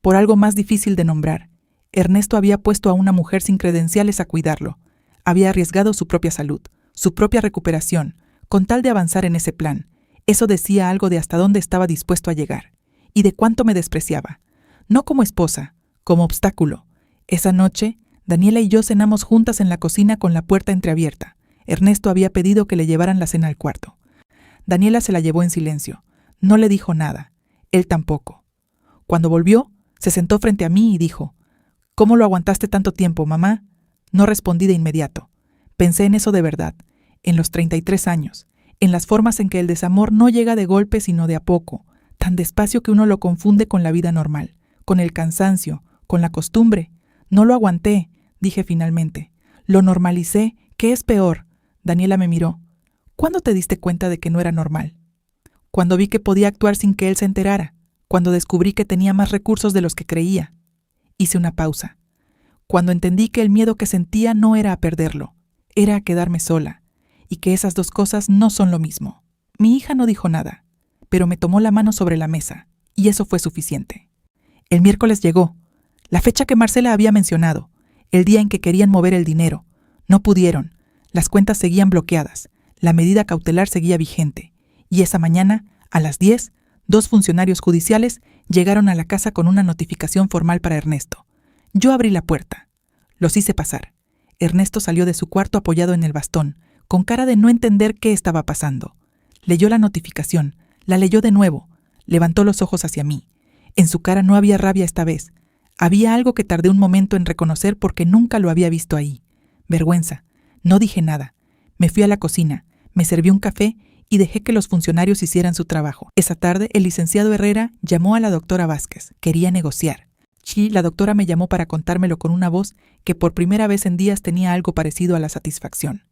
por algo más difícil de nombrar. Ernesto había puesto a una mujer sin credenciales a cuidarlo. Había arriesgado su propia salud, su propia recuperación, con tal de avanzar en ese plan. Eso decía algo de hasta dónde estaba dispuesto a llegar, y de cuánto me despreciaba. No como esposa, como obstáculo. Esa noche, Daniela y yo cenamos juntas en la cocina con la puerta entreabierta. Ernesto había pedido que le llevaran la cena al cuarto. Daniela se la llevó en silencio. No le dijo nada. Él tampoco. Cuando volvió, se sentó frente a mí y dijo, «¿Cómo lo aguantaste tanto tiempo, mamá?» No respondí de inmediato. Pensé en eso de verdad, en los 33 años, en las formas en que el desamor no llega de golpe sino de a poco, tan despacio que uno lo confunde con la vida normal, con el cansancio, con la costumbre. No lo aguanté, dije finalmente. Lo normalicé, ¿qué es peor? Daniela me miró. ¿Cuándo te diste cuenta de que no era normal? Cuando vi que podía actuar sin que él se enterara, cuando descubrí que tenía más recursos de los que creía. Hice una pausa. Cuando entendí que el miedo que sentía no era a perderlo, era a quedarme sola, y que esas dos cosas no son lo mismo. Mi hija no dijo nada, pero me tomó la mano sobre la mesa, y eso fue suficiente. El miércoles llegó, la fecha que Marcela había mencionado, el día en que querían mover el dinero. No pudieron, las cuentas seguían bloqueadas, la medida cautelar seguía vigente, y esa mañana, a las 10, 2 funcionarios judiciales llegaron a la casa con una notificación formal para Ernesto. Yo abrí la puerta. Los hice pasar. Ernesto salió de su cuarto apoyado en el bastón, con cara de no entender qué estaba pasando. Leyó la notificación, la leyó de nuevo, levantó los ojos hacia mí. En su cara no había rabia esta vez. Había algo que tardé un momento en reconocer porque nunca lo había visto ahí. Vergüenza. No dije nada. Me fui a la cocina, me serví un café y dejé que los funcionarios hicieran su trabajo. Esa tarde, el licenciado Herrera llamó a la doctora Vázquez. Quería negociar. Sí, la doctora me llamó para contármelo con una voz que por primera vez en días tenía algo parecido a la satisfacción.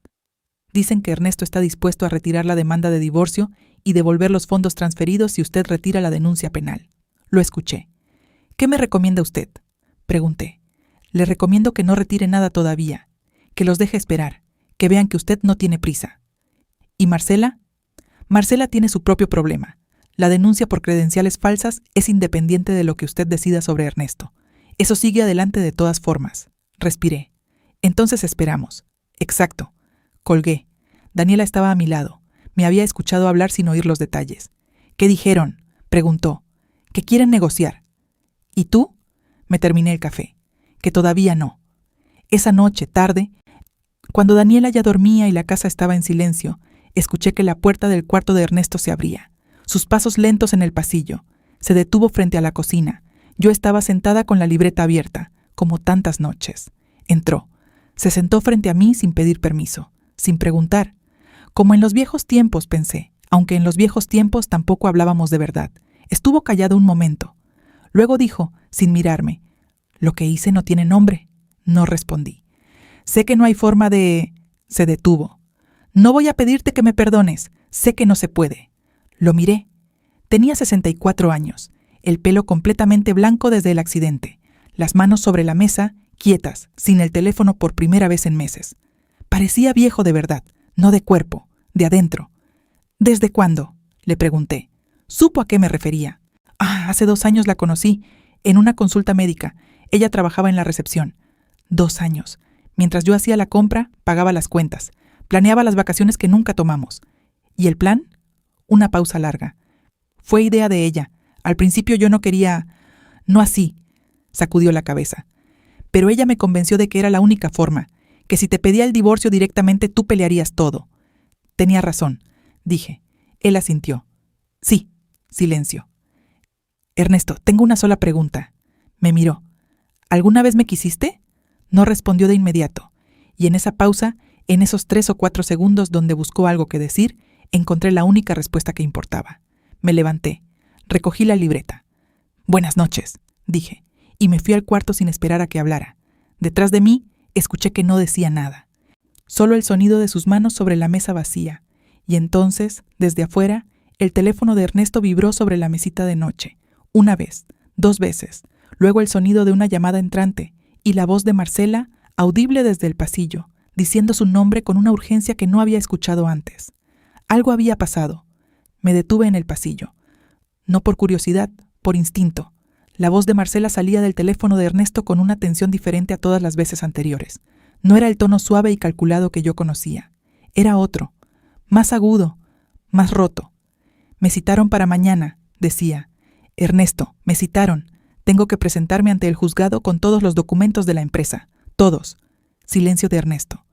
Dicen que Ernesto está dispuesto a retirar la demanda de divorcio y devolver los fondos transferidos si usted retira la denuncia penal. Lo escuché. ¿Qué me recomienda usted?, pregunté. Le recomiendo que no retire nada todavía, que los deje esperar, que vean que usted no tiene prisa. ¿Y Marcela? Marcela tiene su propio problema. La denuncia por credenciales falsas es independiente de lo que usted decida sobre Ernesto. Eso sigue adelante de todas formas. Respiré. Entonces esperamos. Exacto. Colgué. Daniela estaba a mi lado. Me había escuchado hablar sin oír los detalles. ¿Qué dijeron?, preguntó. Que quieren negociar. ¿Y tú? Me terminé el café. Que todavía no. Esa noche, tarde, cuando Daniela ya dormía y la casa estaba en silencio, escuché que la puerta del cuarto de Ernesto se abría. Sus pasos lentos en el pasillo. Se detuvo frente a la cocina. Yo estaba sentada con la libreta abierta, como tantas noches. Entró. Se sentó frente a mí sin pedir permiso, sin preguntar. Como en los viejos tiempos, pensé, aunque en los viejos tiempos tampoco hablábamos de verdad. Estuvo callado un momento. Luego dijo, sin mirarme, «Lo que hice no tiene nombre». No respondí. «Sé que no hay forma de...». Se detuvo. «No voy a pedirte que me perdones. Sé que no se puede». Lo miré. Tenía 64 años, el pelo completamente blanco desde el accidente, las manos sobre la mesa, quietas, sin el teléfono por primera vez en meses. Parecía viejo de verdad, no de cuerpo, de adentro. «¿Desde cuándo?», le pregunté. Supo a qué me refería. Hace 2 años la conocí, en una consulta médica. Ella trabajaba en la recepción. 2 años. Mientras yo hacía la compra, pagaba las cuentas, planeaba las vacaciones que nunca tomamos. ¿Y el plan? Una pausa larga. Fue idea de ella. Al principio yo no quería... No así. Sacudió la cabeza. Pero ella me convenció de que era la única forma, que si te pedía el divorcio directamente tú pelearías todo. Tenía razón, dije. Él asintió. Sí. Silencio. Ernesto, tengo una sola pregunta. Me miró. ¿Alguna vez me quisiste? No respondió de inmediato. Y en esa pausa, en esos 3 o 4 segundos donde buscó algo que decir, encontré la única respuesta que importaba. Me levanté. Recogí la libreta. «Buenas noches», dije, y me fui al cuarto sin esperar a que hablara. Detrás de mí, escuché que no decía nada. Solo el sonido de sus manos sobre la mesa vacía. Y entonces, desde afuera, el teléfono de Ernesto vibró sobre la mesita de noche. 1 vez, 2 veces, luego el sonido de una llamada entrante y la voz de Marcela, audible desde el pasillo, diciendo su nombre con una urgencia que no había escuchado antes. Algo había pasado. Me detuve en el pasillo. No por curiosidad, por instinto. La voz de Marcela salía del teléfono de Ernesto con una tensión diferente a todas las veces anteriores. No era el tono suave y calculado que yo conocía. Era otro, más agudo, más roto. «Me citaron para mañana», decía. «Ernesto, me citaron. Tengo que presentarme ante el juzgado con todos los documentos de la empresa. Todos». Silencio de Ernesto.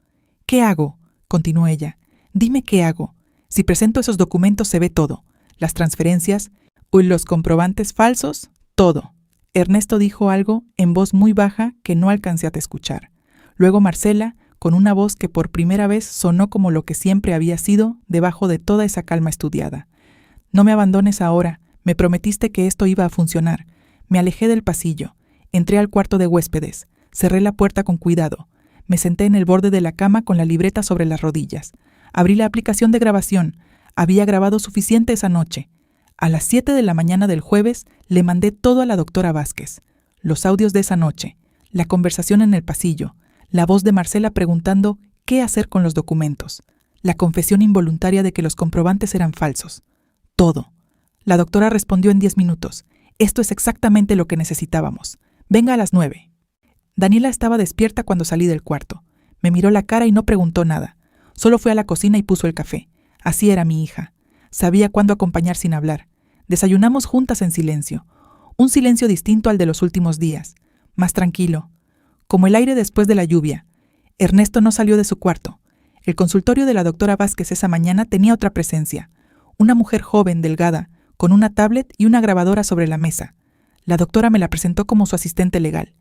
«¿Qué hago?», continuó ella. «Dime qué hago. Si presento esos documentos se ve todo. Las transferencias, los comprobantes falsos, todo». Ernesto dijo algo en voz muy baja que no alcancé a escuchar. Luego Marcela, con una voz que por primera vez sonó como lo que siempre había sido, debajo de toda esa calma estudiada. «No me abandones ahora. Me prometiste que esto iba a funcionar». Me alejé del pasillo. Entré al cuarto de huéspedes. Cerré la puerta con cuidado. Me senté en el borde de la cama con la libreta sobre las rodillas. Abrí la aplicación de grabación. Había grabado suficiente esa noche. A las 7 de la mañana del jueves le mandé todo a la doctora Vázquez. Los audios de esa noche, la conversación en el pasillo, la voz de Marcela preguntando qué hacer con los documentos, la confesión involuntaria de que los comprobantes eran falsos. Todo. La doctora respondió en 10 minutos. «Esto es exactamente lo que necesitábamos. Venga a las 9». Daniela estaba despierta cuando salí del cuarto. Me miró la cara y no preguntó nada. Solo fue a la cocina y puso el café. Así era mi hija. Sabía cuándo acompañar sin hablar. Desayunamos juntas en silencio, un silencio distinto al de los últimos días, más tranquilo, como el aire después de la lluvia. Ernesto no salió de su cuarto. El consultorio de la doctora Vázquez esa mañana tenía otra presencia, una mujer joven, delgada, con una tablet y una grabadora sobre la mesa. La doctora me la presentó como su asistente legal.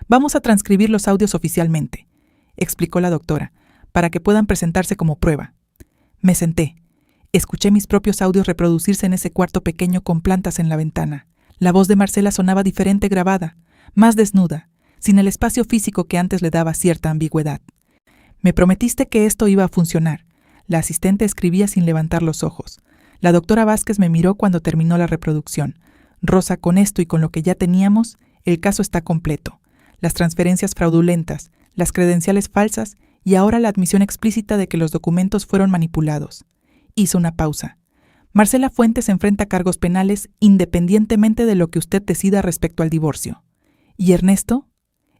Vamos a transcribir los audios oficialmente, explicó la doctora, para que puedan presentarse como prueba. Me senté. Escuché mis propios audios reproducirse en ese cuarto pequeño con plantas en la ventana. La voz de Marcela sonaba diferente grabada, más desnuda, sin el espacio físico que antes le daba cierta ambigüedad. Me prometiste que esto iba a funcionar. La asistente escribía sin levantar los ojos. La doctora Vázquez me miró cuando terminó la reproducción. Rosa, con esto y con lo que ya teníamos, el caso está completo. Las transferencias fraudulentas, las credenciales falsas y ahora la admisión explícita de que los documentos fueron manipulados. Hizo una pausa. Marcela Fuentes enfrenta cargos penales independientemente de lo que usted decida respecto al divorcio. ¿Y Ernesto?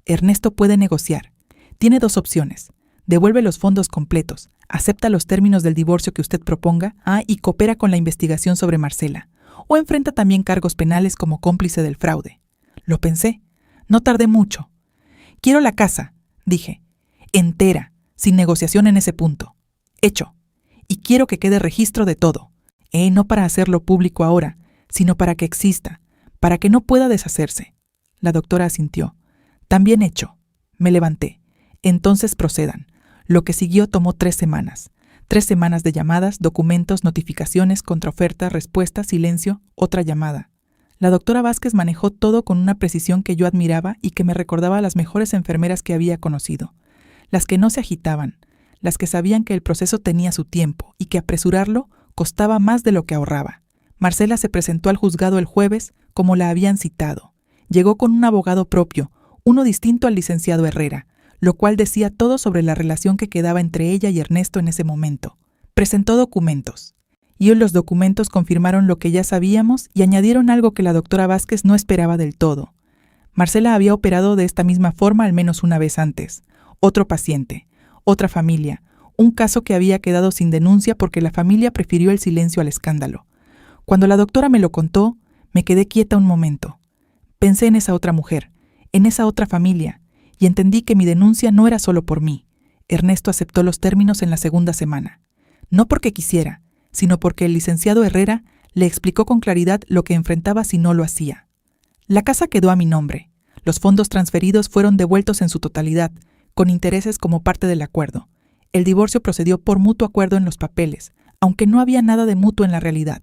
Ernesto puede negociar. Tiene dos opciones. Devuelve los fondos completos, acepta los términos del divorcio que usted proponga, y coopera con la investigación sobre Marcela. O enfrenta también cargos penales como cómplice del fraude. Lo pensé. No tardé mucho. Quiero la casa, dije. Entera, sin negociación en ese punto. Hecho. Y quiero que quede registro de todo. No para hacerlo público ahora, sino para que exista, para que no pueda deshacerse. La doctora asintió. También hecho. Me levanté. Entonces procedan. Lo que siguió tomó 3 semanas. 3 semanas de llamadas, documentos, notificaciones, contraoferta, respuesta, silencio, otra llamada. La doctora Vázquez manejó todo con una precisión que yo admiraba y que me recordaba a las mejores enfermeras que había conocido. Las que no se agitaban, las que sabían que el proceso tenía su tiempo y que apresurarlo costaba más de lo que ahorraba. Marcela se presentó al juzgado el jueves como la habían citado. Llegó con un abogado propio, uno distinto al licenciado Herrera, lo cual decía todo sobre la relación que quedaba entre ella y Ernesto en ese momento. Presentó documentos. Y los documentos confirmaron lo que ya sabíamos y añadieron algo que la doctora Vázquez no esperaba del todo. Marcela había operado de esta misma forma al menos una vez antes. Otro paciente, otra familia, un caso que había quedado sin denuncia porque la familia prefirió el silencio al escándalo. Cuando la doctora me lo contó, me quedé quieta un momento. Pensé en esa otra mujer, en esa otra familia, y entendí que mi denuncia no era solo por mí. Ernesto aceptó los términos en la segunda semana. No porque quisiera, sino porque el licenciado Herrera le explicó con claridad lo que enfrentaba si no lo hacía. La casa quedó a mi nombre. Los fondos transferidos fueron devueltos en su totalidad, con intereses como parte del acuerdo. El divorcio procedió por mutuo acuerdo en los papeles, aunque no había nada de mutuo en la realidad.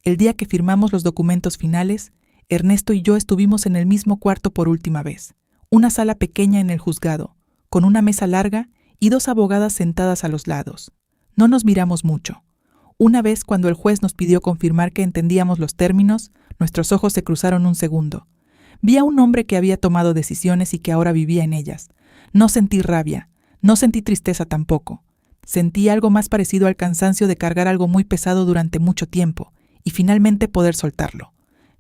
El día que firmamos los documentos finales, Ernesto y yo estuvimos en el mismo cuarto por última vez. Una sala pequeña en el juzgado, con una mesa larga y 2 abogadas sentadas a los lados. No nos miramos mucho. Una vez, cuando el juez nos pidió confirmar que entendíamos los términos, nuestros ojos se cruzaron un segundo. Vi a un hombre que había tomado decisiones y que ahora vivía en ellas. No sentí rabia, no sentí tristeza tampoco. Sentí algo más parecido al cansancio de cargar algo muy pesado durante mucho tiempo y finalmente poder soltarlo.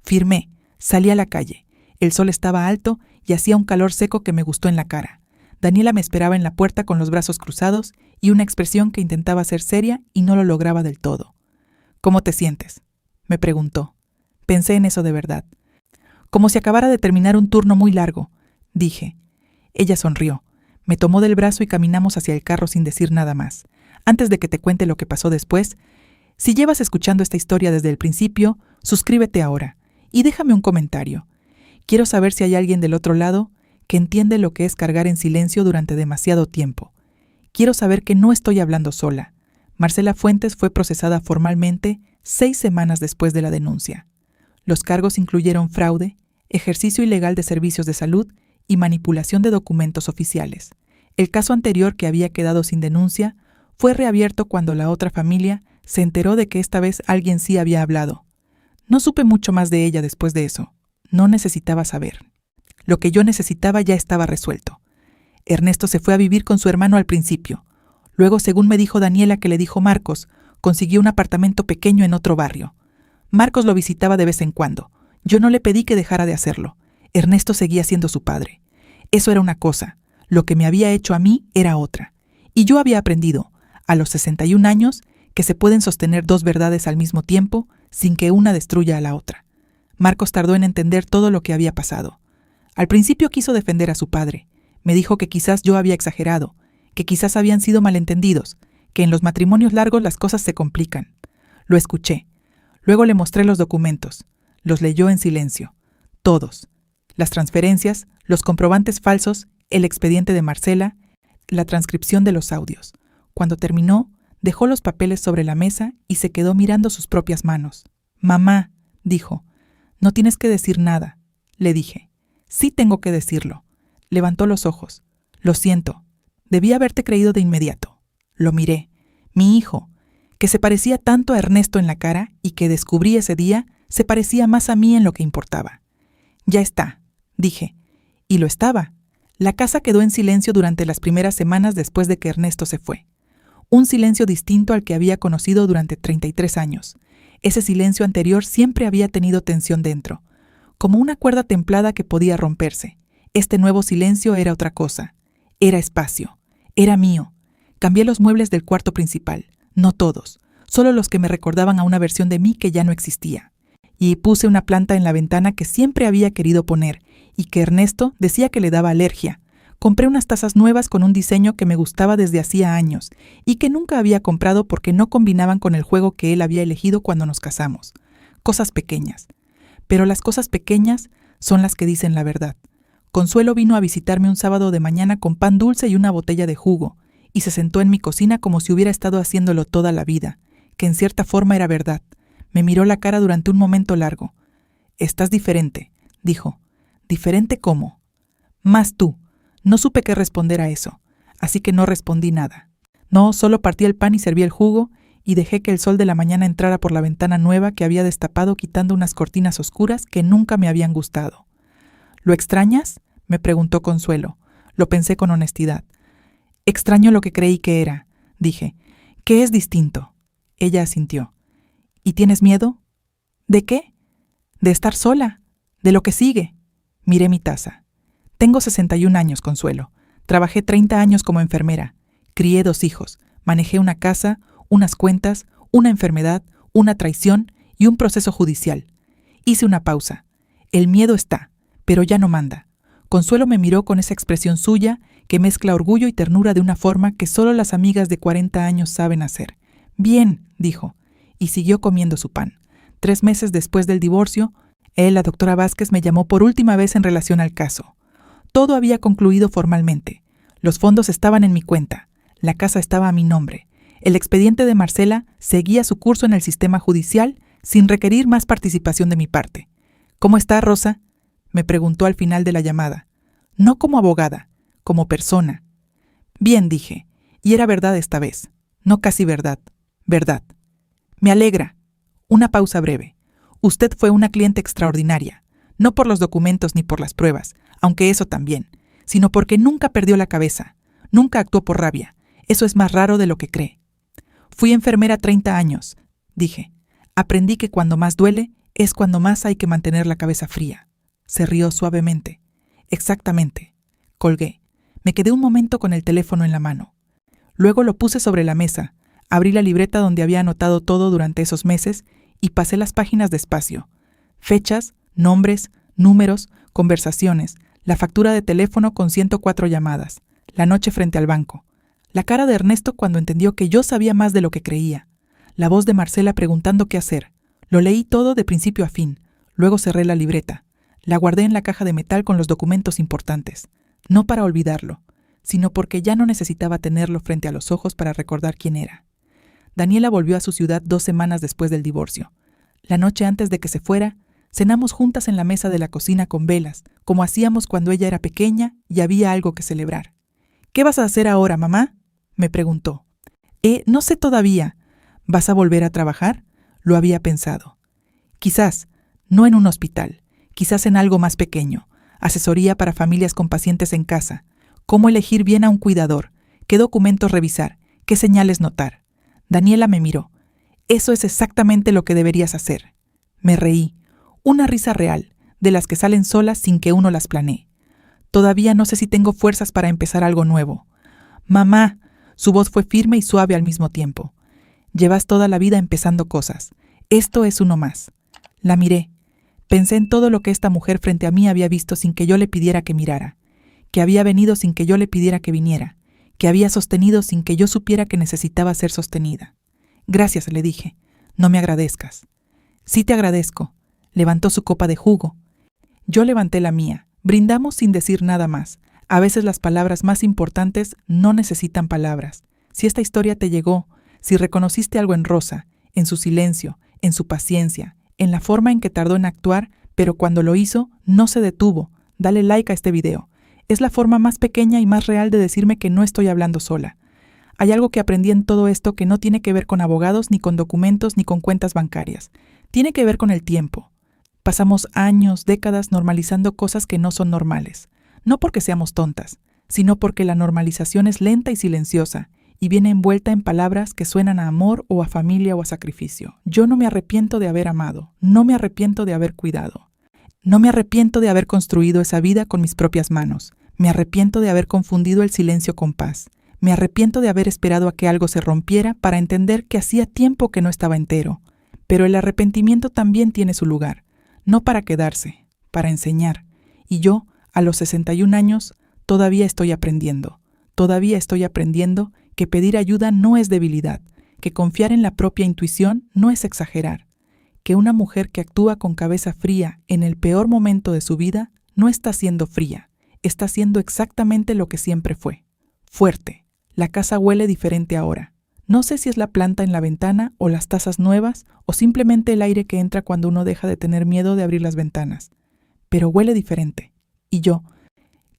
Firmé, salí a la calle. El sol estaba alto y hacía un calor seco que me gustó en la cara. Daniela me esperaba en la puerta con los brazos cruzados y una expresión que intentaba ser seria y no lo lograba del todo. ¿Cómo te sientes?, me preguntó. Pensé en eso de verdad. Como si acabara de terminar un turno muy largo, dije. Ella sonrió. Me tomó del brazo y caminamos hacia el carro sin decir nada más. Antes de que te cuente lo que pasó después, si llevas escuchando esta historia desde el principio, suscríbete ahora y déjame un comentario. Quiero saber si hay alguien del otro lado que entiende lo que es cargar en silencio durante demasiado tiempo. Quiero saber que no estoy hablando sola. Marcela Fuentes fue procesada formalmente 6 semanas después de la denuncia. Los cargos incluyeron fraude, ejercicio ilegal de servicios de salud y manipulación de documentos oficiales. El caso anterior, que había quedado sin denuncia, fue reabierto cuando la otra familia se enteró de que esta vez alguien sí había hablado. No supe mucho más de ella después de eso. No necesitaba saber. Lo que yo necesitaba ya estaba resuelto. Ernesto se fue a vivir con su hermano al principio. Luego, según me dijo Daniela que le dijo Marcos, consiguió un apartamento pequeño en otro barrio. Marcos lo visitaba de vez en cuando. Yo no le pedí que dejara de hacerlo. Ernesto seguía siendo su padre. Eso era una cosa. Lo que me había hecho a mí era otra. Y yo había aprendido, a los 61 años, que se pueden sostener 2 verdades al mismo tiempo sin que una destruya a la otra. Marcos tardó en entender todo lo que había pasado. Al principio quiso defender a su padre. Me dijo que quizás yo había exagerado, que quizás habían sido malentendidos, que en los matrimonios largos las cosas se complican. Lo escuché. Luego le mostré los documentos. Los leyó en silencio. Todos. Las transferencias, los comprobantes falsos, el expediente de Marcela, la transcripción de los audios. Cuando terminó, dejó los papeles sobre la mesa y se quedó mirando sus propias manos. «Mamá», dijo, «no tienes que decir nada». Le dije, «Sí tengo que decirlo». Levantó los ojos. «Lo siento. Debí haberte creído de inmediato». Lo miré. Mi hijo, que se parecía tanto a Ernesto en la cara y que descubrí ese día, se parecía más a mí en lo que importaba. «Ya está», dije. Y lo estaba. La casa quedó en silencio durante las primeras semanas después de que Ernesto se fue. Un silencio distinto al que había conocido durante 33 años. Ese silencio anterior siempre había tenido tensión dentro, como una cuerda templada que podía romperse. Este nuevo silencio era otra cosa. Era espacio. Era mío. Cambié los muebles del cuarto principal. No todos, solo los que me recordaban a una versión de mí que ya no existía. Y puse una planta en la ventana que siempre había querido poner y que Ernesto decía que le daba alergia. Compré unas tazas nuevas con un diseño que me gustaba desde hacía años y que nunca había comprado porque no combinaban con el juego que él había elegido cuando nos casamos. Cosas pequeñas. Pero las cosas pequeñas son las que dicen la verdad. Consuelo vino a visitarme un sábado de mañana con pan dulce y una botella de jugo, y se sentó en mi cocina como si hubiera estado haciéndolo toda la vida, que en cierta forma era verdad. Me miró la cara durante un momento largo. «Estás diferente», dijo. «¿Diferente cómo?» «Más tú». No supe qué responder a eso, así que no respondí nada. No, solo partí el pan y serví el jugo, y dejé que el sol de la mañana entrara por la ventana nueva que había destapado quitando unas cortinas oscuras que nunca me habían gustado. «¿Lo extrañas?», me preguntó Consuelo. Lo pensé con honestidad. «Extraño lo que creí que era», dije. «¿Qué es distinto?». Ella asintió. «¿Y tienes miedo?». «¿De qué?». «De estar sola. De lo que sigue». Miré mi taza. «Tengo 61 años, Consuelo. Trabajé 30 años como enfermera. Crié 2 hijos. Manejé una casa, unas cuentas, una enfermedad, una traición y un proceso judicial». Hice una pausa. «El miedo está, pero ya no manda». Consuelo me miró con esa expresión suya que mezcla orgullo y ternura de una forma que solo las amigas de 40 años saben hacer. «Bien», dijo, y siguió comiendo su pan. 3 meses después del divorcio, la doctora Vázquez me llamó por última vez en relación al caso. Todo había concluido formalmente. Los fondos estaban en mi cuenta. La casa estaba a mi nombre. El expediente de Marcela seguía su curso en el sistema judicial sin requerir más participación de mi parte. «¿Cómo está, Rosa?», me preguntó al final de la llamada. No como abogada, como persona. «Bien», dije, y era verdad esta vez. No casi verdad. Verdad. «Me alegra». Una pausa breve. «Usted fue una cliente extraordinaria. No por los documentos ni por las pruebas, aunque eso también, sino porque nunca perdió la cabeza, nunca actuó por rabia. Eso es más raro de lo que cree». «Fui enfermera 30 años», dije. «Aprendí que cuando más duele es cuando más hay que mantener la cabeza fría». Se rió suavemente. «Exactamente». Colgué. Me quedé un momento con el teléfono en la mano. Luego lo puse sobre la mesa, abrí la libreta donde había anotado todo durante esos meses y pasé las páginas despacio. Fechas, nombres, números, conversaciones, la factura de teléfono con 104 llamadas, la noche frente al banco, la cara de Ernesto cuando entendió que yo sabía más de lo que creía, la voz de Marcela preguntando qué hacer. Lo leí todo de principio a fin, luego cerré la libreta, la guardé en la caja de metal con los documentos importantes, no para olvidarlo, sino porque ya no necesitaba tenerlo frente a los ojos para recordar quién era. Daniela volvió a su ciudad 2 semanas después del divorcio. La noche antes de que se fuera, cenamos juntas en la mesa de la cocina con velas, como hacíamos cuando ella era pequeña y había algo que celebrar. «¿Qué vas a hacer ahora, mamá?», me preguntó. No sé todavía». «¿Vas a volver a trabajar?». Lo había pensado. «Quizás, no en un hospital, quizás en algo más pequeño. Asesoría para familias con pacientes en casa. Cómo elegir bien a un cuidador. Qué documentos revisar. Qué señales notar». Daniela me miró. «Eso es exactamente lo que deberías hacer». Me reí. Una risa real, de las que salen solas sin que uno las planee. «Todavía no sé si tengo fuerzas para empezar algo nuevo». «Mamá», su voz fue firme y suave al mismo tiempo. «Llevas toda la vida empezando cosas. Esto es uno más. La miré. Pensé en todo lo que esta mujer frente a mí había visto sin que yo le pidiera que mirara, que había venido sin que yo le pidiera que viniera, que había sostenido sin que yo supiera que necesitaba ser sostenida. Gracias, le dije. No me agradezcas. Sí te agradezco. Levantó su copa de jugo. Yo levanté la mía. Brindamos sin decir nada más. A veces las palabras más importantes no necesitan palabras. Si esta historia te llegó, si reconociste algo en Rosa, en su silencio, en su paciencia, en la forma en que tardó en actuar, pero cuando lo hizo, no se detuvo. Dale like a este video. Es la forma más pequeña y más real de decirme que no estoy hablando sola. Hay algo que aprendí en todo esto que no tiene que ver con abogados, ni con documentos, ni con cuentas bancarias. Tiene que ver con el tiempo. Pasamos años, décadas normalizando cosas que no son normales. No porque seamos tontas, sino porque la normalización es lenta y silenciosa, y viene envuelta en palabras que suenan a amor o a familia o a sacrificio. Yo no me arrepiento de haber amado, no me arrepiento de haber cuidado. No me arrepiento de haber construido esa vida con mis propias manos. Me arrepiento de haber confundido el silencio con paz. Me arrepiento de haber esperado a que algo se rompiera para entender que hacía tiempo que no estaba entero. Pero el arrepentimiento también tiene su lugar. No para quedarse, para enseñar. Y yo, a los 61 años, todavía estoy aprendiendo. Todavía estoy aprendiendo que pedir ayuda no es debilidad, que confiar en la propia intuición no es exagerar, que una mujer que actúa con cabeza fría en el peor momento de su vida no está siendo fría, está siendo exactamente lo que siempre fue, fuerte. La casa huele diferente ahora. No sé si es la planta en la ventana o las tazas nuevas o simplemente el aire que entra cuando uno deja de tener miedo de abrir las ventanas. Pero huele diferente. Y yo,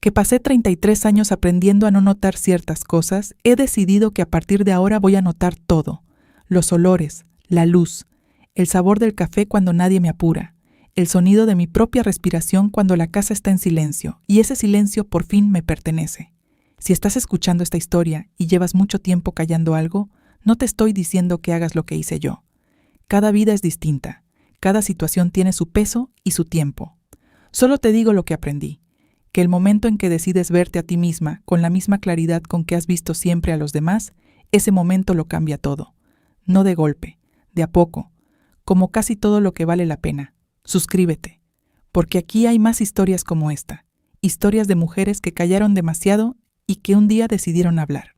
que pasé 33 años aprendiendo a no notar ciertas cosas, he decidido que a partir de ahora voy a notar todo. Los olores, la luz, el sabor del café cuando nadie me apura, el sonido de mi propia respiración cuando la casa está en silencio, y ese silencio por fin me pertenece. Si estás escuchando esta historia y llevas mucho tiempo callando algo, no te estoy diciendo que hagas lo que hice yo. Cada vida es distinta, cada situación tiene su peso y su tiempo. Solo te digo lo que aprendí, que el momento en que decides verte a ti misma con la misma claridad con que has visto siempre a los demás, ese momento lo cambia todo. No de golpe, de a poco, como casi todo lo que vale la pena. Suscríbete, porque aquí hay más historias como esta, historias de mujeres que callaron demasiado y que un día decidieron hablar.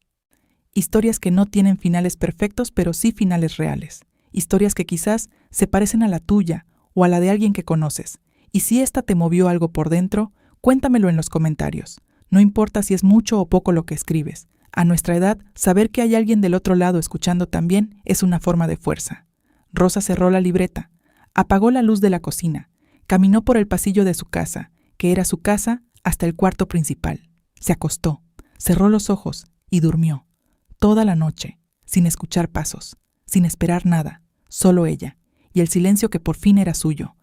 Historias que no tienen finales perfectos, pero sí finales reales. Historias que quizás se parecen a la tuya o a la de alguien que conoces. Y si esta te movió algo por dentro, cuéntamelo en los comentarios. No importa si es mucho o poco lo que escribes. A nuestra edad, saber que hay alguien del otro lado escuchando también es una forma de fuerza. Rosa cerró la libreta, apagó la luz de la cocina, caminó por el pasillo de su casa, que era su casa, hasta el cuarto principal. Se acostó. Cerró los ojos y durmió, toda la noche, sin escuchar pasos, sin esperar nada, solo ella, y el silencio que por fin era suyo.